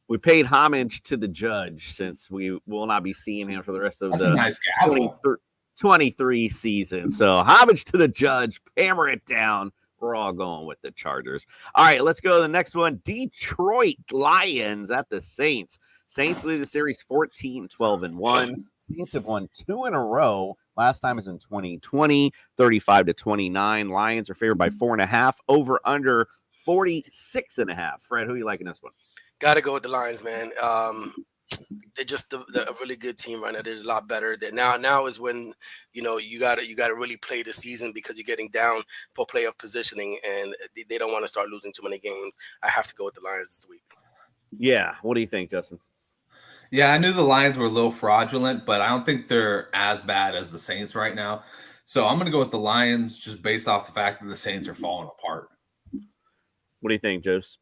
We paid homage to the judge since we will not be seeing him for the rest of That's the a nice 23 season. So homage to the judge, hammer it down. We're all going with the Chargers. All right, let's go to the next one. Detroit Lions at the Saints. Saints lead the series 14-12-1. Saints have won 2 in a row. Last time was in 2020, 35-29. Lions are favored by 4.5. Over under 46.5. Fred, who are you liking this one? Got to go with the Lions, man. They're just a really good team right now. They're a lot better. Now is when you got to really play the season because you're getting down for playoff positioning, and they don't want to start losing too many games. I have to go with the Lions this week. Yeah, what do you think, Justin? Yeah, I knew the Lions were a little fraudulent, but I don't think they're as bad as the Saints right now. So I'm going to go with the Lions just based off the fact that the Saints are falling apart. What do you think, Jose?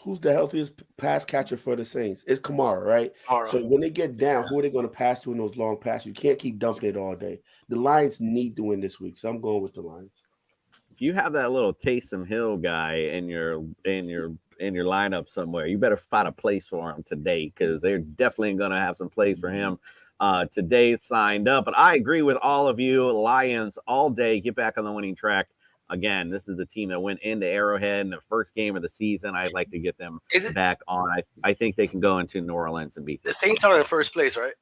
Who's the healthiest pass catcher for the Saints? It's Kamara, right? So when they get down, who are they going to pass to in those long passes? You can't keep dumping it all day. The Lions need to win this week, so I'm going with the Lions. If you have that little Taysom Hill guy in your lineup somewhere, you better find a place for him today because they're definitely going to have some plays for him today signed up. But I agree with all of you. Lions all day, get back on the winning track. Again, this is the team that went into Arrowhead in the first game of the season. I'd like to get them back on. I think they can go into New Orleans and beat them. The Saints are in first place, right?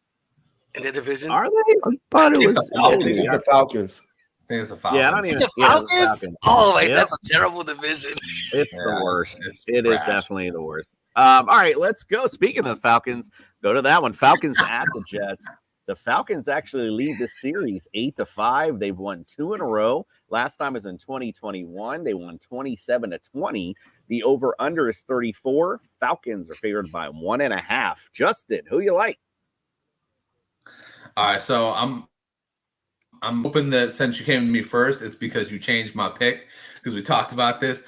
In the division. Are they? I thought it was the Falcons. I think it's the Falcons. Yeah, I don't even. The Falcons? Oh, like that's a terrible division. It's the worst. It is definitely the worst. All right, let's go. Speaking of the Falcons, go to that one. Falcons at the Jets. The Falcons actually lead the series 8-5. They've won 2 in a row. Last time was in 2021. They won 27-20. The over-under is 34. Falcons are favored by 1.5. Justin, who you like? All right, so I'm hoping that since you came to me first, it's because you changed my pick because we talked about this.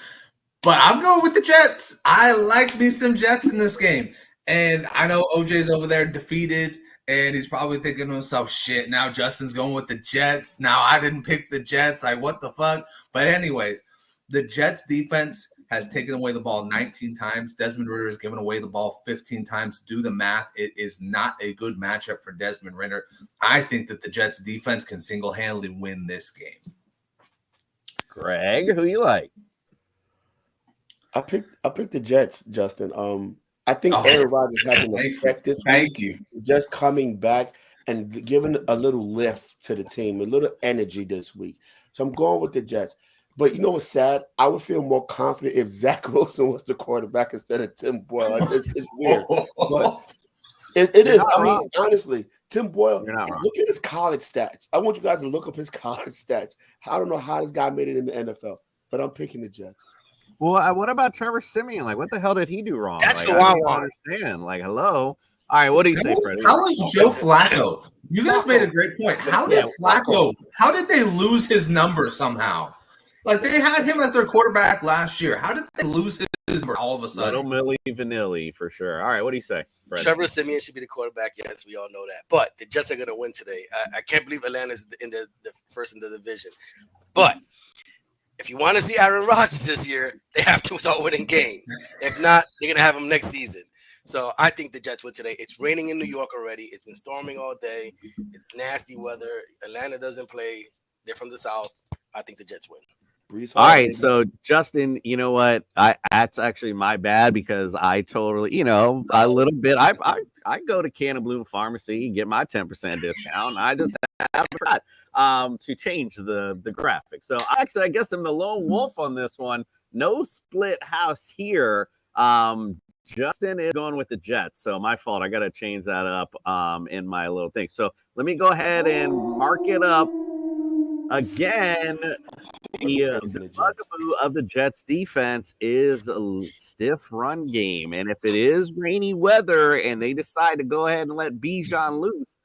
But I'm going with the Jets. I like me some Jets in this game. And I know OJ's over there defeated. And he's probably thinking to himself, shit, now Justin's going with the Jets. Now I didn't pick the Jets. Like, what the fuck? But anyways, the Jets defense has taken away the ball 19 times. Desmond Ridder has given away the ball 15 times. Do the math. It is not a good matchup for Desmond Ridder. I think that the Jets defense can single-handedly win this game. Greg, who you like? I picked the Jets, Justin. I think Aaron Rodgers has an effect this week. Thank you. Just coming back and giving a little lift to the team, a little energy this week. So I'm going with the Jets. But you know what's sad? I would feel more confident if Zach Wilson was the quarterback instead of Tim Boyle. Like, it's weird. But it is. I mean, honestly, Tim Boyle, look at his college stats. I want you guys to look up his college stats. I don't know how this guy made it in the NFL, but I'm picking the Jets. Well, what about Trevor Siemian? Like, what the hell did he do wrong? That's like, the I one. don't understand. Like, hello. All right, what do you say, Freddie? How was Joe Flacco? You guys made a great point. How did Flacco? How did they lose his number somehow? Like they had him as their quarterback last year. How did they lose his number all of a sudden? Little Millie Vanilli for sure. All right, what do you say, Freddie? Trevor Siemian should be the quarterback. Yes, we all know that. But the Jets are going to win today. I can't believe Atlanta's in the first in the division. But if you want to see Aaron Rodgers this year, they have to start winning games. If not, they're going to have him next season. So I think the Jets win today. It's raining in New York already. It's been storming all day. It's nasty weather. Atlanta doesn't play. They're from the South. I think the Jets win. All right, so Justin, you know what? That's actually my bad because I totally, a little bit. I go to Can of Bloom Pharmacy, get my 10% discount. I just have to change the graphic. So actually, I guess I'm the lone wolf on this one. No split house here. Justin is going with the Jets, so my fault. I got to change that up in my little thing. So let me go ahead and mark it up again. The bugaboo of the Jets defense is a stiff run game. And if it is rainy weather and they decide to go ahead and let Bijan loose,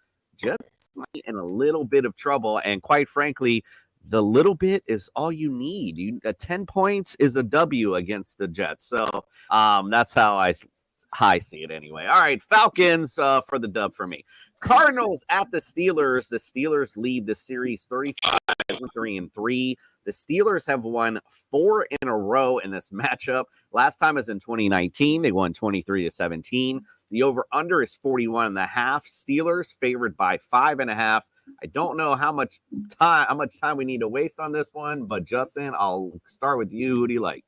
Jets might be in a little bit of trouble. And quite frankly, the little bit is all you need. 10 points is a W against the Jets. So that's how I see it anyway. All right, Falcons for the dub for me. Cardinals at the Steelers. The Steelers lead the series 35-3. The Steelers have won 4 in a row in this matchup. Last time was in 2019. They won 23-17. The over-under is 41.5. Steelers favored by 5.5. I don't know how much time we need to waste on this one, but Justin, I'll start with you. Who do you like?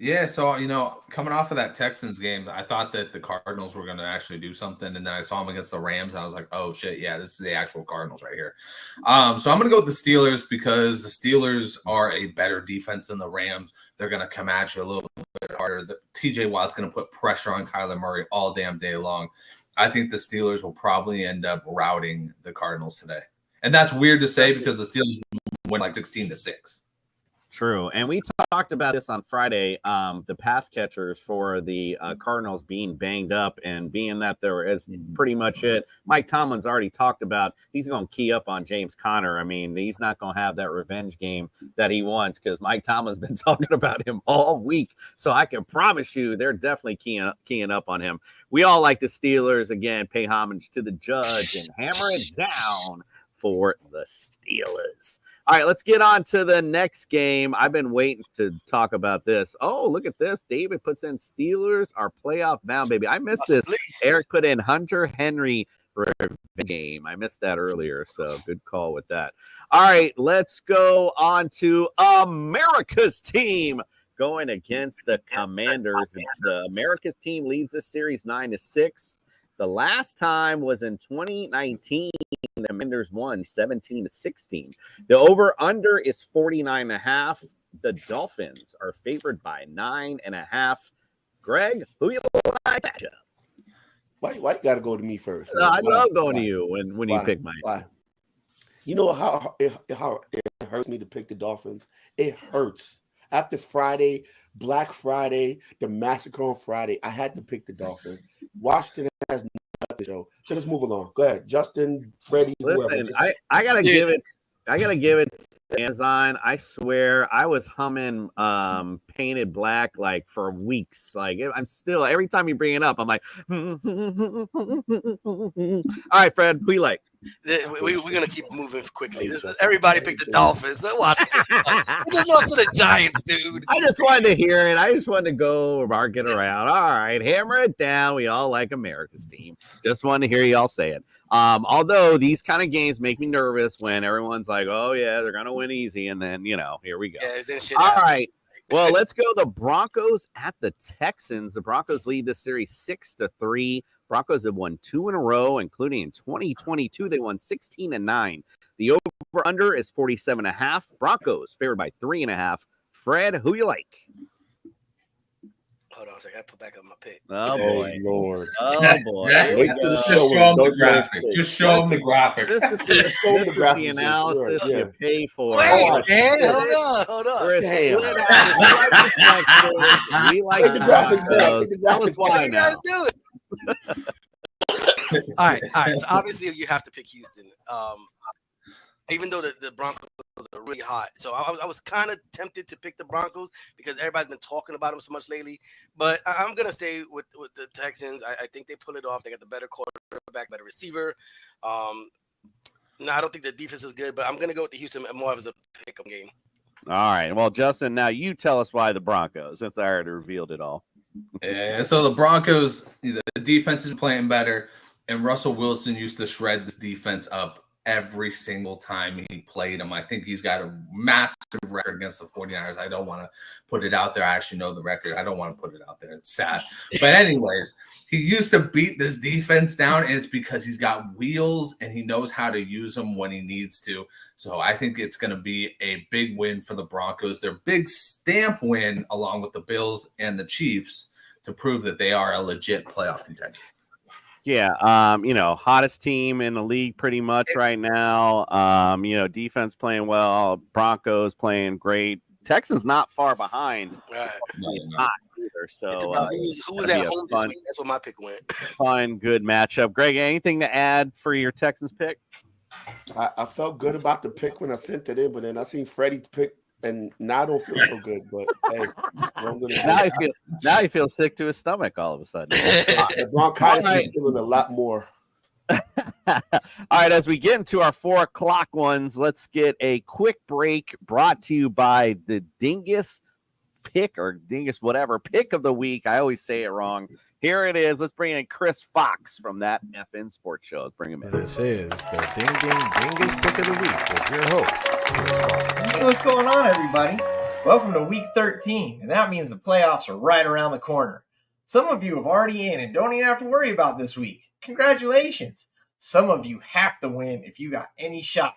Yeah, so, coming off of that Texans game, I thought that the Cardinals were going to actually do something, and then I saw them against the Rams, and I was like, oh, shit, yeah, this is the actual Cardinals right here. So I'm going to go with the Steelers because the Steelers are a better defense than the Rams. They're going to come at you a little bit harder. TJ Watt's going to put pressure on Kyler Murray all damn day long. I think the Steelers will probably end up routing the Cardinals today. And that's weird to say because the Steelers went like 16-6. True. And we talked about this on Friday, the pass catchers for the Cardinals being banged up, and being that there is pretty much it. Mike Tomlin's already talked about he's going to key up on James Conner. I mean, he's not going to have that revenge game that he wants because Mike Tomlin's been talking about him all week. So I can promise you they're definitely keying up on him. We all like the Steelers. Again, pay homage to the judge and hammer it down for the Steelers. All right, let's get on to the next game. I've been waiting to talk about this. Oh, look at this. David puts in Steelers are playoff bound, baby. I missed this. Eric put in Hunter Henry for a game. I missed that earlier, so good call with that. All right, let's go on to America's team going against the Commanders. The America's team leads this series 9-6. The last time was in 2019. The Commanders won 17-16. The over-under is 49.5. The Dolphins are favored by 9.5. Greg, who you like that? Why you got to go to me first? I love going to you when you pick mine. Why? You know how it hurts me to pick the Dolphins? It hurts. After Friday, Black Friday, the massacre on Friday, I had to pick the Dolphins. Washington has nothing to show. So let's move along. Go ahead, Justin, Freddie. Listen, I gotta give it to Amazon. I swear, I was humming Painted Black like for weeks. Like I'm still every time you bring it up, I'm like, all right, Fred, who you like? We're gonna keep moving quickly. Everybody picked the Dolphins. Washington. We just lost to the Giants, dude. I just wanted to hear it. I just wanted to go mark it around. All right, hammer it down. We all like America's team. Just wanted to hear y'all say it. Although these kind of games make me nervous when everyone's like, "Oh yeah, they're gonna win easy," and then here we go. Yeah, all right. Well, let's go. The Broncos at the Texans. The Broncos lead this series 6-3. Broncos have won 2 in a row, including in 2022. They won 16-9. The over-under is 47.5. Broncos favored by 3.5. Fred, who you like? Hold on a second. I got to put back up my pick. Oh, boy. Lord. Oh, boy. Just show them the graphic. Just show them the graphic. This is the analysis you pay for. Wait, man. Hold on. We like the graphics. Tell us why you guys do it. All right. So obviously, you have to pick Houston. Even though the Broncos are really hot. So I was kind of tempted to pick the Broncos because everybody's been talking about them so much lately. But I'm going to stay with the Texans. I think they pull it off. They got the better quarterback, better receiver. No, I don't think the defense is good, but I'm going to go with the Houston more as a pick-up game. All right. Well, Justin, now you tell us why the Broncos, since I already revealed it all. Yeah, so the Broncos, the defense is playing better, and Russell Wilson used to shred this defense up every single time he played him. I think he's got a massive record against the 49ers. I don't want to put it out there. I actually know the record. I don't want to put it out there. It's sad. But anyways, he used to beat this defense down, and it's because he's got wheels and he knows how to use them when he needs to. So I think it's going to be a big win for the Broncos. Their big stamp win along with the Bills and the Chiefs to prove that they are a legit playoff contender. Yeah, hottest team in the league pretty much right now. Defense playing well, Broncos playing great. Texans not far behind. Right. Hot. either. So who was at home this week? That's what my pick went. Fun, good matchup. Greg, anything to add for your Texans pick? I felt good about the pick when I sent it in, but then I seen Freddie pick, and now I don't feel so good. But hey, now he feels sick to his stomach all of a sudden. The bronchitis is feeling a lot more. All right, as we get into our 4 o'clock ones, let's get a quick break brought to you by the Dingus pick or Dingus whatever pick of the week. I always say it wrong. Here it is. Let's bring in Chris Fox from that Efin Sports Show. Let's bring him in. This is the Dingus pick of the week with your host. Hey, what's going on, everybody? Welcome to week 13, and that means the playoffs are right around the corner. Some of you have already in and don't even have to worry about this week. Congratulations. Some of you have to win if you got any shot.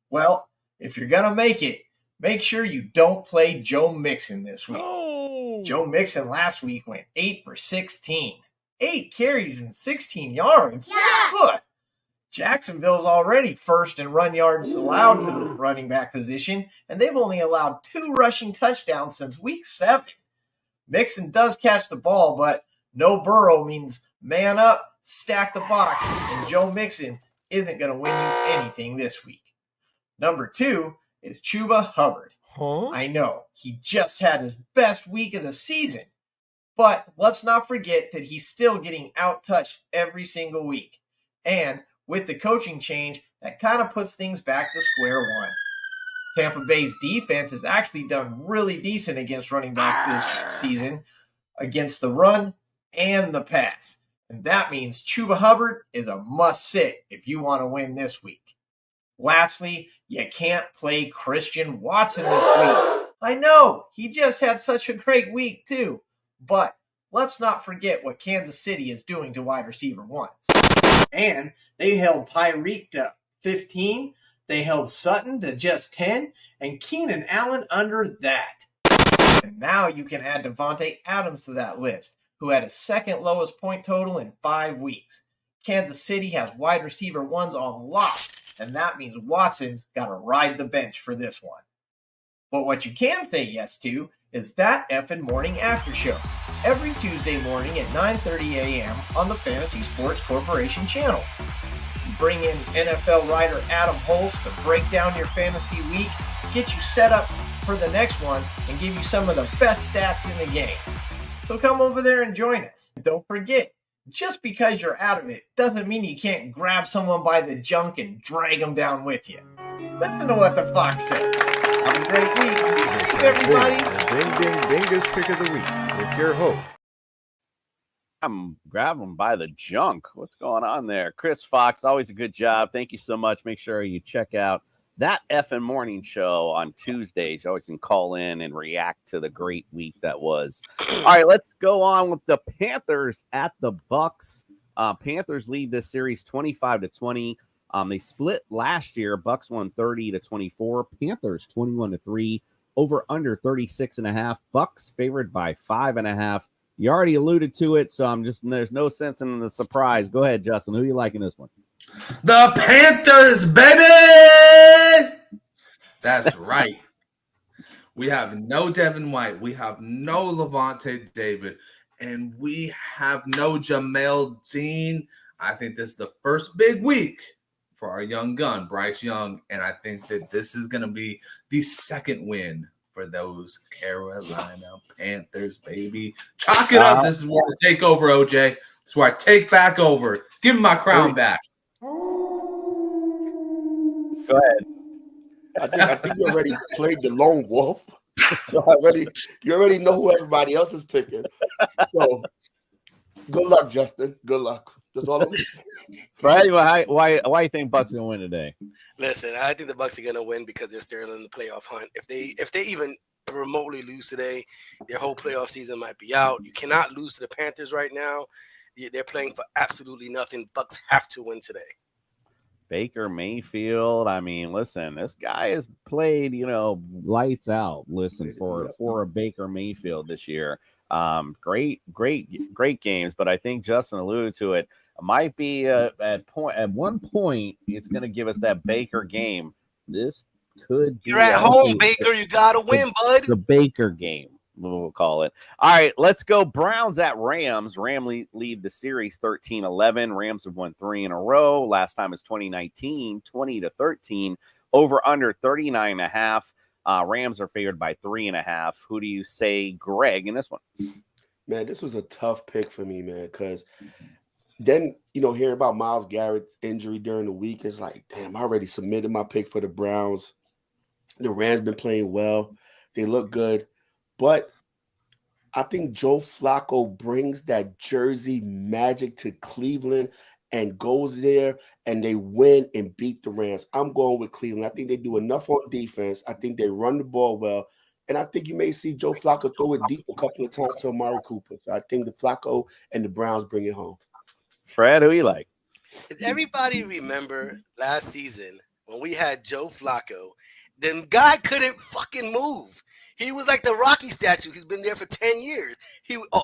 Well, if you're going to make it, make sure you don't play Joe Mixon this week. Oh. Joe Mixon last week went 8 for 16. 8 carries and 16 yards. Yeah. Good. Jacksonville's already first in run yards allowed to the running back position, and they've only allowed 2 rushing touchdowns since week 7. Mixon does catch the ball, but no Burrow means man up, stack the box, and Joe Mixon isn't going to win you anything this week. Number 2 is Chuba Hubbard. Huh? I know, he just had his best week of the season, but let's not forget that he's still getting out-touched every single week. And with the coaching change, that kind of puts things back to square one. Tampa Bay's defense has actually done really decent against running backs this season, against the run and the pass. And that means Chuba Hubbard is a must-sit if you want to win this week. Lastly, you can't play Christian Watson this week. I know, he just had such a great week too. But let's not forget what Kansas City is doing to wide receiver ones. And they held Tyreek to 15. They held Sutton to just 10, and Keenan Allen under that. And now you can add Devontae Adams to that list, who had his second lowest point total in 5 weeks. Kansas City has wide receiver ones on lock, and that means Watson's got to ride the bench for this one. But what you can say yes to is that Efin Morning After Show, every Tuesday morning at 9:30 a.m. on the Fantasy Sports Corporation channel. Bring in NFL writer Adam Holst to break down your fantasy week, get you set up for the next one, and give you some of the best stats in the game. So come over there and join us. Don't forget, just because you're out of it doesn't mean you can't grab someone by the junk and drag them down with you. Listen to what the Fox says. Have a great week. See you, everybody. The Dingus pick of the week with your host. I'm grabbing them by the junk. What's going on there? Chris Fox, always a good job. Thank you so much. Make sure you check out that Efin Morning Show on Tuesdays. You always can call in and react to the great week that was. All right, let's go on with the Panthers at the Bucks. Panthers lead this series 25-20. They split last year. Bucks won 30-24. Panthers 21-3. Over under 36.5. Bucks favored by 5.5. You already alluded to it, so there's no sense in the surprise. Go ahead, Justin. Who are you liking this one? The Panthers, baby! That's right. We have no Devin White. We have no Levante David. And we have no Jamel Dean. I think this is the first big week for our young gun, Bryce Young. And I think that this is going to be the second win for those Carolina Panthers, baby. Chalk it up. This is where I take over, OJ. This is where I take back over. Give me my crown back. Go ahead. I think you already played the lone wolf. So you already know who everybody else is picking. So good luck, Justin. Good luck. That's all I'm saying. Freddie, why do you think Bucks are gonna win today? Listen, I think the Bucks are gonna win because they're still in the playoff hunt. If they even remotely lose today, their whole playoff season might be out. You cannot lose to the Panthers right now. They're playing for absolutely nothing. Bucks have to win today. Baker Mayfield. I mean, listen, this guy has played, lights out. Listen, for a Baker Mayfield this year. Great games, but I think Justin alluded to it. Might be at one point it's going to give us that Baker game. This could be. You're at home, Baker. You got to win, bud. The Baker game. we'll call it. All right, let's go. Browns at Rams. Lead the series 13-11. Rams have won 3 in a row. Last time is 2019, 20-13. Over under 39.5. Rams are favored by 3.5. Who do you say, Greg, in this one? Man, this was a tough pick for me, man, because then, hearing about Myles Garrett's injury during the week, it's like, damn, I already submitted my pick for the Browns. The Rams been playing well. They look good. But I think Joe Flacco brings that Jersey magic to Cleveland and goes there and they win and beat the Rams. I'm going with Cleveland. I think they do enough on defense. I think they run the ball well. And I think you may see Joe Flacco throw it deep a couple of times to Amari Cooper. So I think the Flacco and the Browns bring it home. Fred, who you like? Does everybody remember last season when we had Joe Flacco? The guy couldn't fucking move. He was like the Rocky statue. He's been there for 10 years.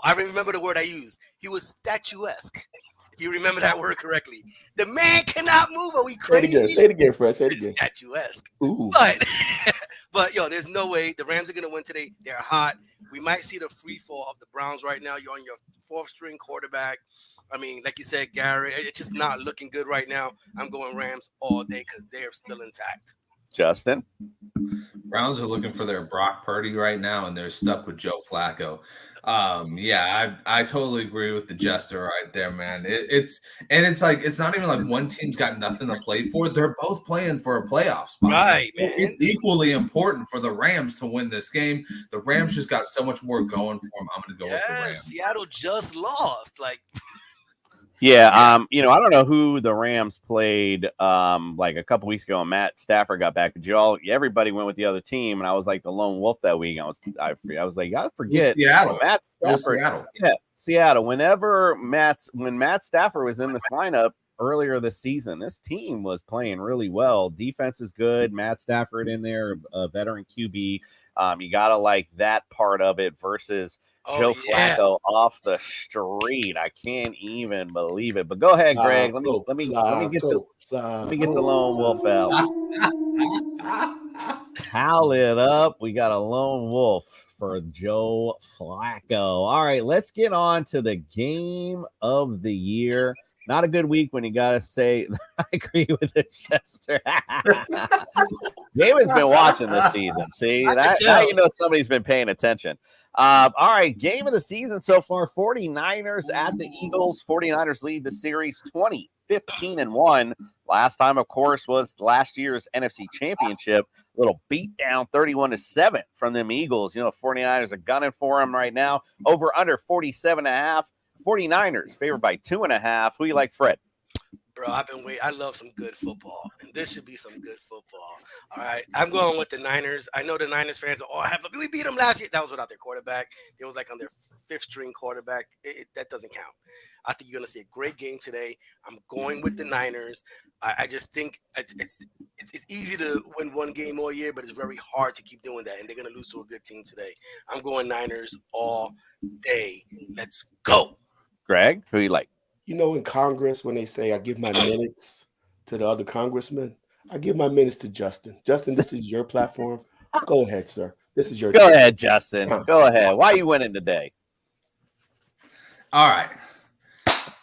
I remember the word I used. He was statuesque. If you remember that word correctly. The man cannot move. Are we crazy? Say it again, Fred. Say it again. Statuesque. Ooh. But there's no way. The Rams are going to win today. They're hot. We might see the free fall of the Browns right now. You're on your 4th string quarterback. I mean, like you said, Gary, it's just not looking good right now. I'm going Rams all day because they're still intact. Justin? Browns are looking for their Brock Purdy right now, and they're stuck with Joe Flacco. I totally agree with the jester right there, man. It's not even like one team's got nothing to play for. They're both playing for a playoff spot. Right, man. It's equally important for the Rams to win this game. The Rams just got so much more going for them. I'm going to go with the Rams. Seattle just lost. Yeah, I don't know who the Rams played like a couple weeks ago. And Matt Stafford got back. Everybody went with the other team, and I was like the lone wolf that week. I was like, I forget Seattle. Matt Stafford. Seattle. Yeah, Seattle. When Matt Stafford was in this lineup earlier this season, this team was playing really well. Defense is good. Matt Stafford in there, a veteran QB. You gotta like that part of it versus Joe Flacco off the street. I can't even believe it. But go ahead, Greg. Let me get the lone wolf out. Howl it up. We got a lone wolf for Joe Flacco. All right, let's get on to the game of the year. Not a good week when you got to say, I agree with the Chester. David's been watching this season. See, now you know somebody's been paying attention. All right, game of the season so far, 49ers at the Eagles. 49ers lead the series 20-15-1. Last time, of course, was last year's NFC Championship. Little beatdown, 31-7 from them Eagles. 49ers are gunning for them right now. Over under 47.5. 49ers favored by 2.5. Who you like, Fred? Bro, I've been waiting. I love some good football, and this should be some good football. All right, I'm going with the Niners. I know the Niners fans are, we beat them last year. That was without their quarterback. It was like on their 5th string quarterback. That doesn't count. I think you're going to see a great game today. I'm going with the Niners. I just think it's easy to win one game all year, but it's very hard to keep doing that, and they're going to lose to a good team today. I'm going Niners all day. Let's go. Greg, who you like? In Congress, when they say I give my minutes to the other congressmen, I give my minutes to Justin. Justin, this is your platform. Go ahead, sir. This is your Go ahead, Justin. Go ahead. Why are you winning today? All right.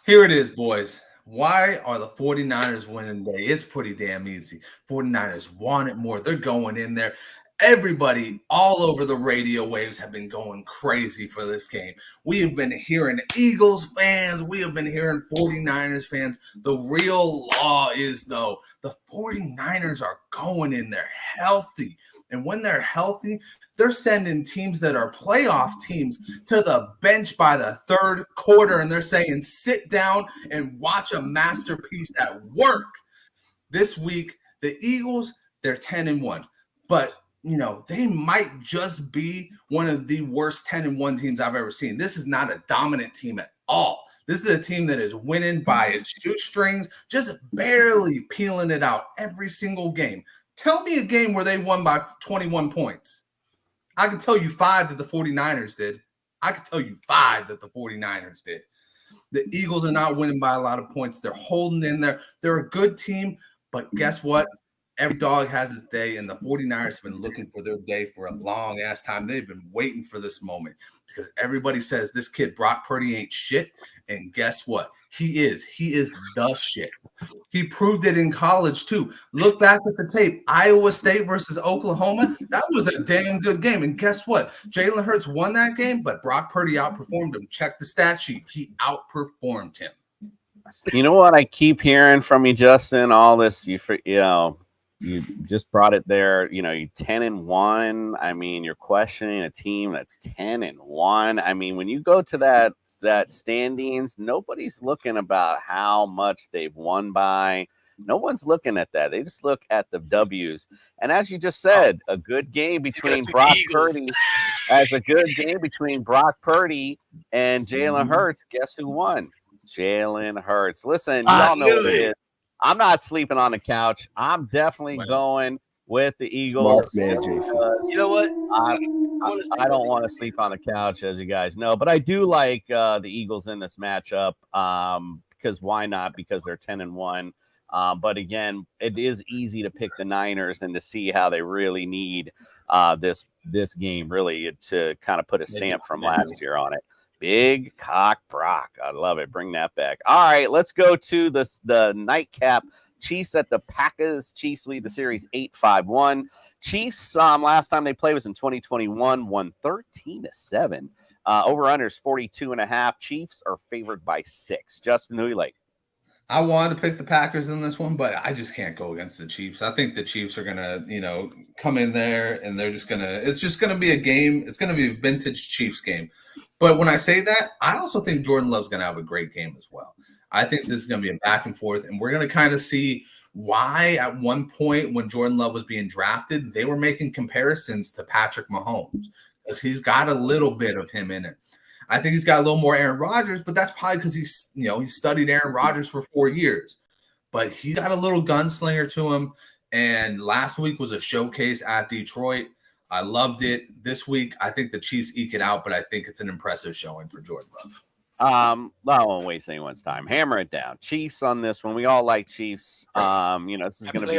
Here it is, boys. Why are the 49ers winning today? It's pretty damn easy. 49ers want it more. They're going in there. Everybody all over the radio waves have been going crazy for this game. We have been hearing Eagles fans. We have been hearing 49ers fans. The real law is, though, the 49ers are going in there healthy. And when they're healthy, they're sending teams that are playoff teams to the bench by the 3rd quarter. And they're saying, sit down and watch a masterpiece at work. This week, the Eagles, they're 10-1. But they might just be one of the worst 10-1 teams I've ever seen. This is not a dominant team at all. This is a team that is winning by its shoestrings, just barely peeling it out every single game. Tell me a game where they won by 21 points. I can tell you 5 that the 49ers did. I can tell you 5 that the 49ers did. The Eagles are not winning by a lot of points. They're holding in there. They're a good team, but guess what? Every dog has its day, and the 49ers have been looking for their day for a long ass time. They've been waiting for this moment because everybody says this kid Brock Purdy ain't shit. And guess what? He is. He is the shit. He proved it in college too. Look back at the tape. Iowa State versus Oklahoma. That was a damn good game. And guess what? Jalen Hurts won that game, but Brock Purdy outperformed him. Check the stat sheet. He outperformed him. You know what I keep hearing from you, Justin? All this, you just brought it there. You 10-1. I mean, you're questioning a team that's 10-1. I mean, when you go to that standings, nobody's looking about how much they've won by. No one's looking at that. They just look at the W's. And as you just said, a good game between Brock Purdy. As a good game between Brock Purdy and Jalen Hurts. Guess who won? Jalen Hurts. Listen, y'all know what it is. I'm not sleeping on the couch. I'm definitely going with the Eagles. Smart man, Jason. You know what? I don't want to sleep on the couch, as you guys know, but I do like the Eagles in this matchup because why not? Because they're 10-1. But again, it is easy to pick the Niners and to see how they really need this game really to kind of put a stamp from last year on it. Big cock Brock. I love it. Bring that back. All right, let's go to the nightcap. Chiefs at the Packers. Chiefs lead the series 8-5-1. Chiefs, last time they played was in 2021, won 13-7. Over-unders 42.5. Chiefs are favored by 6. Justin, who you like? I wanted to pick the Packers in this one, but I just can't go against the Chiefs. I think the Chiefs are going to, come in there and they're just going to – it's just going to be a game. It's going to be a vintage Chiefs game. But when I say that, I also think Jordan Love's going to have a great game as well. I think this is going to be a back and forth, and we're going to kind of see why at one point when Jordan Love was being drafted, they were making comparisons to Patrick Mahomes because he's got a little bit of him in it. I think he's got a little more Aaron Rodgers, but that's probably because he studied Aaron Rodgers for 4 years. But he's got a little gunslinger to him, and last week was a showcase at Detroit. I loved it. This week, I think the Chiefs eke it out, but I think it's an impressive showing for Jordan Love. I won't waste anyone's time. Hammer it down. Chiefs on this one. We all like Chiefs. This is going to be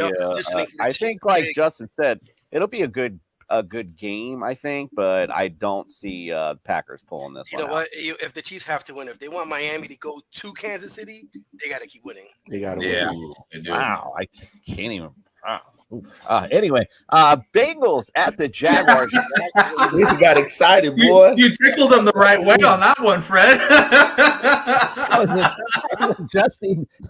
I think, like Justin said, it'll be a good game, I think, but I don't see Packers pulling this one. You know what? If the Chiefs have to win, if they want Miami to go to Kansas City, they got to keep winning. They got to win. Wow, I can't even. Anyway, Bengals at the Jaguars. He got excited, boy. You tickled them the right way on that one, Fred. I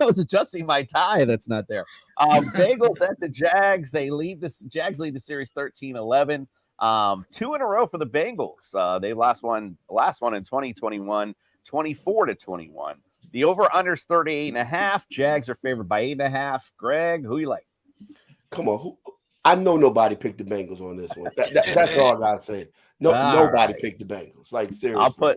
was adjusting my tie. That's not there. Bengals at the Jags. Jags lead the series 13-11. 2 in a row for the Bengals. They last one in 2021, 24-21. The over-under's 38.5. Jags are favored by 8.5. Greg, who you like? Come on, I know nobody picked the Bengals on this one. That's all I gotta say. Nobody picked the Bengals. Like seriously,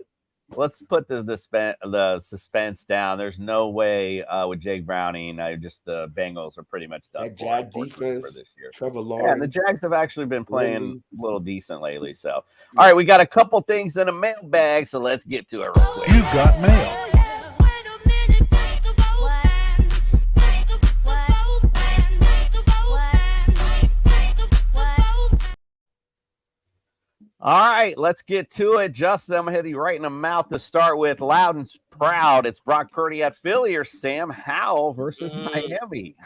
let's put the suspense down. There's no way with Jake Browning. The Bengals are pretty much done Jag defense for this year. Trevor Lawrence. And the Jags have actually been playing a little decent lately. So, all right, we got a couple things in a mailbag, so let's get to it real quick. You've got mail. All right, let's get to it. Justin, I'm going to hit you right in the mouth to start with. Loud and proud. It's Brock Purdy at Philly or Sam Howell versus Miami.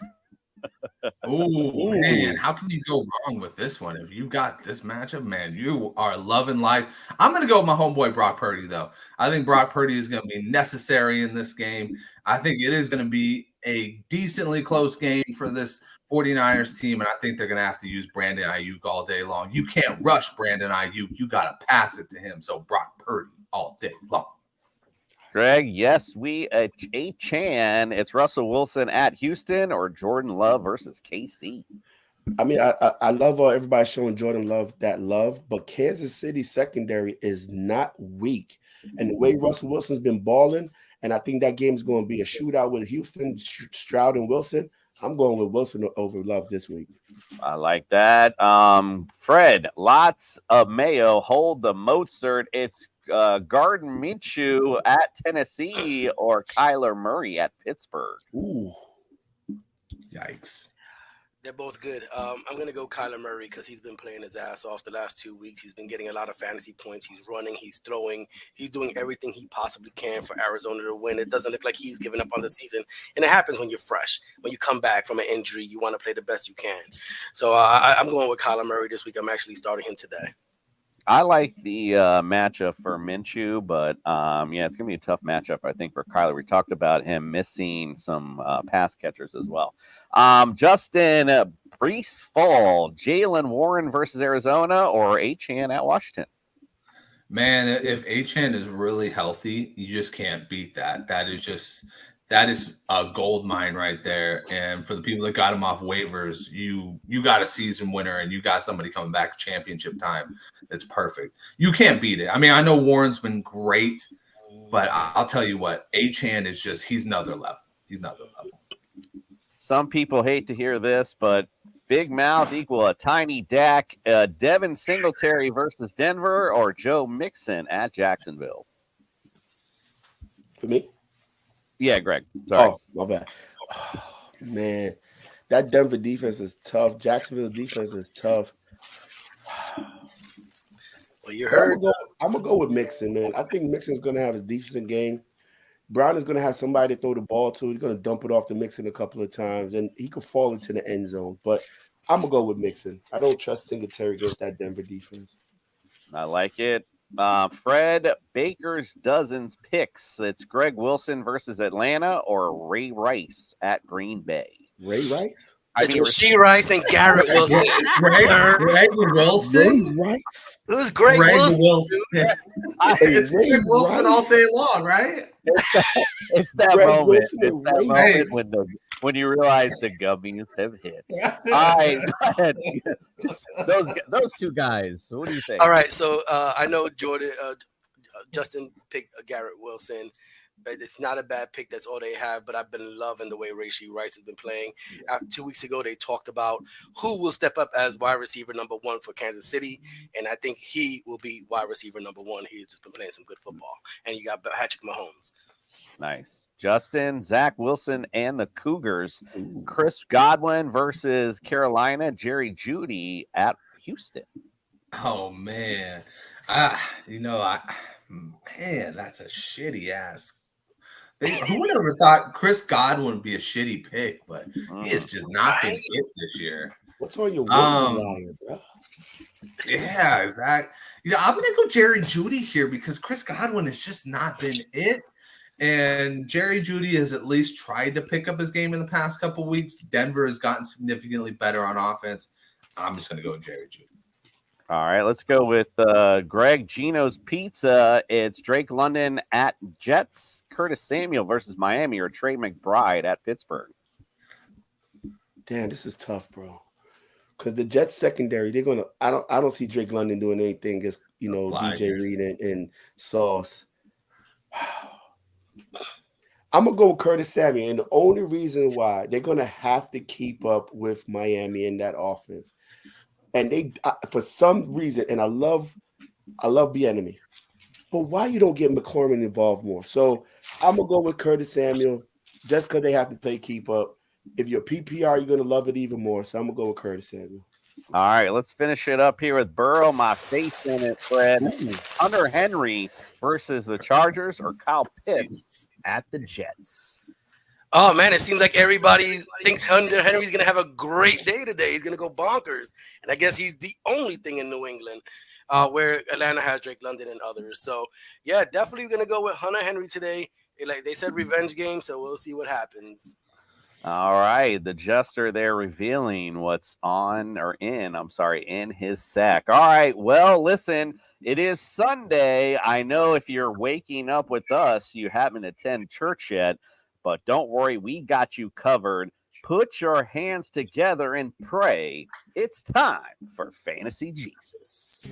Oh, man. How can you go wrong with this one? If you got this matchup, man, you are loving life. I'm going to go with my homeboy Brock Purdy, though. I think Brock Purdy is going to be necessary in this game. I think it is going to be a decently close game for this 49ers team, and I think they're going to have to use Brandon Ayuk all day long. You can't rush Brandon Ayuk. You got to pass it to him. So Brock Purdy all day long. Greg, yes, Chan. It's Russell Wilson at Houston or Jordan Love versus KC. I mean, I love everybody showing Jordan Love that love, but Kansas City secondary is not weak. And the way Russell Wilson's been balling, and I think that game's going to be a shootout with Houston, Stroud and Wilson. I'm going with Wilson over Love this week. I like that. Fred, lots of mayo. Hold the Mozart. It's Gardner Minshew at Tennessee or Kyler Murray at Pittsburgh. Ooh. Yikes. They're both good. I'm going to go Kyler Murray because he's been playing his ass off the last 2 weeks. He's been getting a lot of fantasy points. He's running. He's throwing. He's doing everything he possibly can for Arizona to win. It doesn't look like he's giving up on the season. And it happens when you're fresh. When you come back from an injury, you want to play the best you can. So I'm going with Kyler Murray this week. I'm actually starting him today. I like the matchup for Minshew, but yeah, it's going to be a tough matchup, I think, for Kyler. We talked about him missing some pass catchers as well. Justin, Breece Fall, Jalen Warren versus Arizona, or Achane at Washington? Man, if Achane is really healthy, you just can't beat that. That is a gold mine right there. And for the people that got him off waivers, you got a season winner and you got somebody coming back championship time. That's perfect. You can't beat it. I mean, I know Warren's been great, but I'll tell you what, Achane is just, he's another level. He's another level. Some people hate to hear this, but big mouth equal a tiny Dak. Devin Singletary versus Denver, or Joe Mixon at Jacksonville? For me? Yeah, Greg. Sorry. Oh, my bad. Oh, man, that Denver defense is tough. Jacksonville defense is tough. Well, you heard. I'm going to go with Mixon, man. I think Mixon's going to have a decent game. Brown is going to have somebody to throw the ball to. He's going to dump it off to Mixon a couple of times, and he could fall into the end zone. But I'm going to go with Mixon. I don't trust Singletary against that Denver defense. I like it. Fred Baker's Dozens picks. It's Greg Wilson versus Atlanta, or Ray Rice at Green Bay. Ray Rice? It's Rasheed Rice and Garrett Wilson. Greg Wilson? Ray Rice? Who's Greg Wilson? It's Greg Wilson all day long, right? It's that moment. It's that moment when you realize the gummies have hit. All right, go ahead. Just those two guys. So what do you think? All right, so I know Justin picked Garrett Wilson. But it's not a bad pick. That's all they have. But I've been loving the way Rasheed Rice has been playing. 2 weeks ago, they talked about who will step up as wide receiver number 1 for Kansas City. And I think he will be wide receiver number 1. He's just been playing some good football. And you got Patrick Mahomes. Nice. Justin, Zach Wilson, and the Cougars. Chris Godwin versus Carolina. Jerry Jeudy at Houston. Oh, man. Man, that's a shitty ass. Who would have ever thought Chris Godwin would be a shitty pick, but he has just not been it this year. What's on your wire, bro? Yeah, exactly. I'm going to go Jerry Jeudy here because Chris Godwin has just not been it. And Jerry Jeudy has at least tried to pick up his game in the past couple of weeks. Denver has gotten significantly better on offense. I'm just going to go with Jerry Jeudy. All right, let's go with Greg Gino's Pizza. It's Drake London at Jets, Curtis Samuel versus Miami, or Trey McBride at Pittsburgh. Damn, this is tough, bro. Because the Jets secondary, they're gonna. I don't see Drake London doing anything against DJ Reed and Sauce. I'm gonna go with Curtis Samuel, and the only reason why they're gonna have to keep up with Miami in that offense. And they, for some reason, and I love Bieniemy, but why you don't get McLaurin involved more? So I'm gonna go with Curtis Samuel just because they have to play keep up. If you're PPR, you're gonna love it even more. So I'm gonna go with Curtis Samuel. All right, let's finish it up here with Burrow. My faith in it, Fred. Hunter Henry versus the Chargers, or Kyle Pitts at the Jets. Oh, man, it seems like everybody thinks Hunter Henry's going to have a great day today. He's going to go bonkers. And I guess he's the only thing in New England where Atlanta has Drake London and others. So, yeah, definitely going to go with Hunter Henry today. Like they said, revenge game, so we'll see what happens. All right, the Jester there revealing what's in his sack. All right, well, listen, it is Sunday. I know if you're waking up with us, you haven't attended church yet. But don't worry, we got you covered. Put your hands together and pray. It's time for Fantasy Jesus.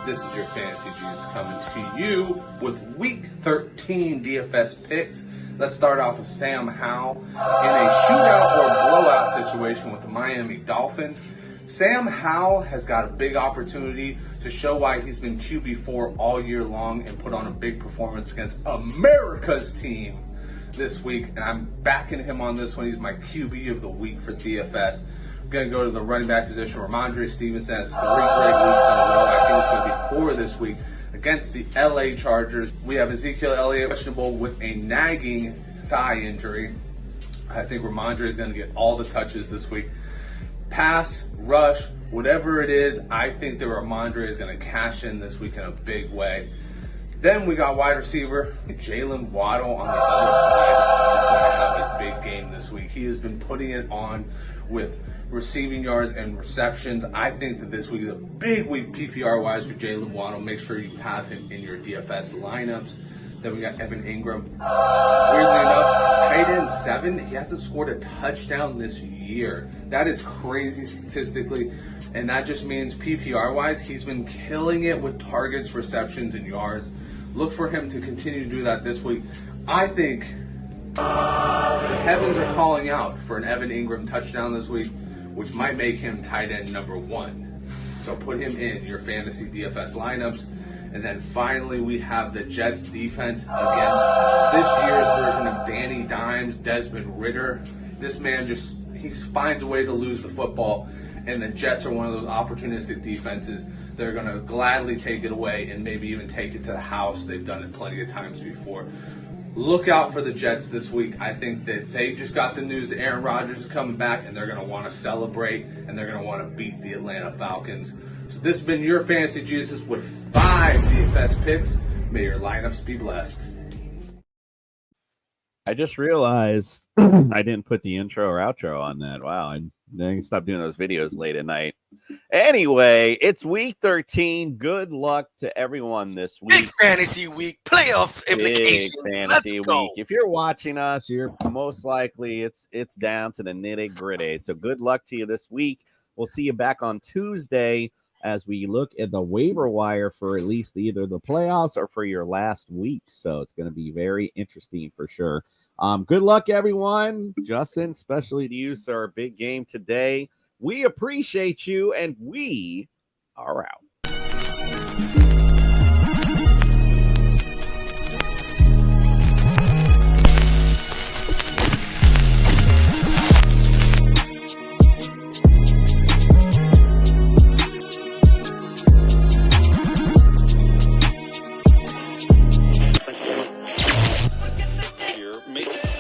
This is your Fantasy Jesus coming to you with Week 13 DFS picks. Let's start off with Sam Howell in a shootout or blowout situation with the Miami Dolphins. Sam Howell has got a big opportunity to show why he's been QB4 all year long and put on a big performance against America's team, this week, and I'm backing him on this one. He's my QB of the week for DFS. I'm going to go to the running back position. Ramondre Stevenson has 3 great weeks in a row. I think it's going to be 4 this week against the LA Chargers. We have Ezekiel Elliott questionable with a nagging thigh injury. I think Ramondre is going to get all the touches this week. Pass, rush, whatever it is, I think that Ramondre is going to cash in this week in a big way. Then we got wide receiver Jalen Waddle on the other side. He's going to have a big game this week. He has been putting it on with receiving yards and receptions. I think that this week is a big week PPR-wise for Jalen Waddle. Make sure you have him in your DFS lineups. Then we got Evan Ingram. Weirdly enough, tight end 7. He hasn't scored a touchdown this year. That is crazy statistically. And that just means PPR-wise, he's been killing it with targets, receptions, and yards. Look for him to continue to do that this week. I think the heavens are calling out for an Evan Ingram touchdown this week, which might make him tight end number 1. So put him in your fantasy DFS lineups. And then finally, we have the Jets defense against this year's version of Danny Dimes, Desmond Ridder. This man he finds a way to lose the football. And the Jets are one of those opportunistic defenses that are going to gladly take it away and maybe even take it to the house. They've done it plenty of times before. Look out for the Jets this week. I think that they just got the news that Aaron Rodgers is coming back, and they're going to want to celebrate, and they're going to want to beat the Atlanta Falcons. So this has been your Fantasy Jesus with 5 DFS picks. May your lineups be blessed. I just realized I didn't put the intro or outro on that. Wow, I can stop doing those videos late at night. Anyway, it's week 13. Good luck to everyone this week. Big fantasy week, playoff implications. Big fantasy week. If you're watching us, you're most likely it's down to the nitty gritty. So good luck to you this week. We'll see you back on Tuesday as we look at the waiver wire for at least either the playoffs or for your last week. So it's going to be very interesting for sure. Good luck, everyone. Justin, especially to you, sir. Big game today. We appreciate you, and we are out.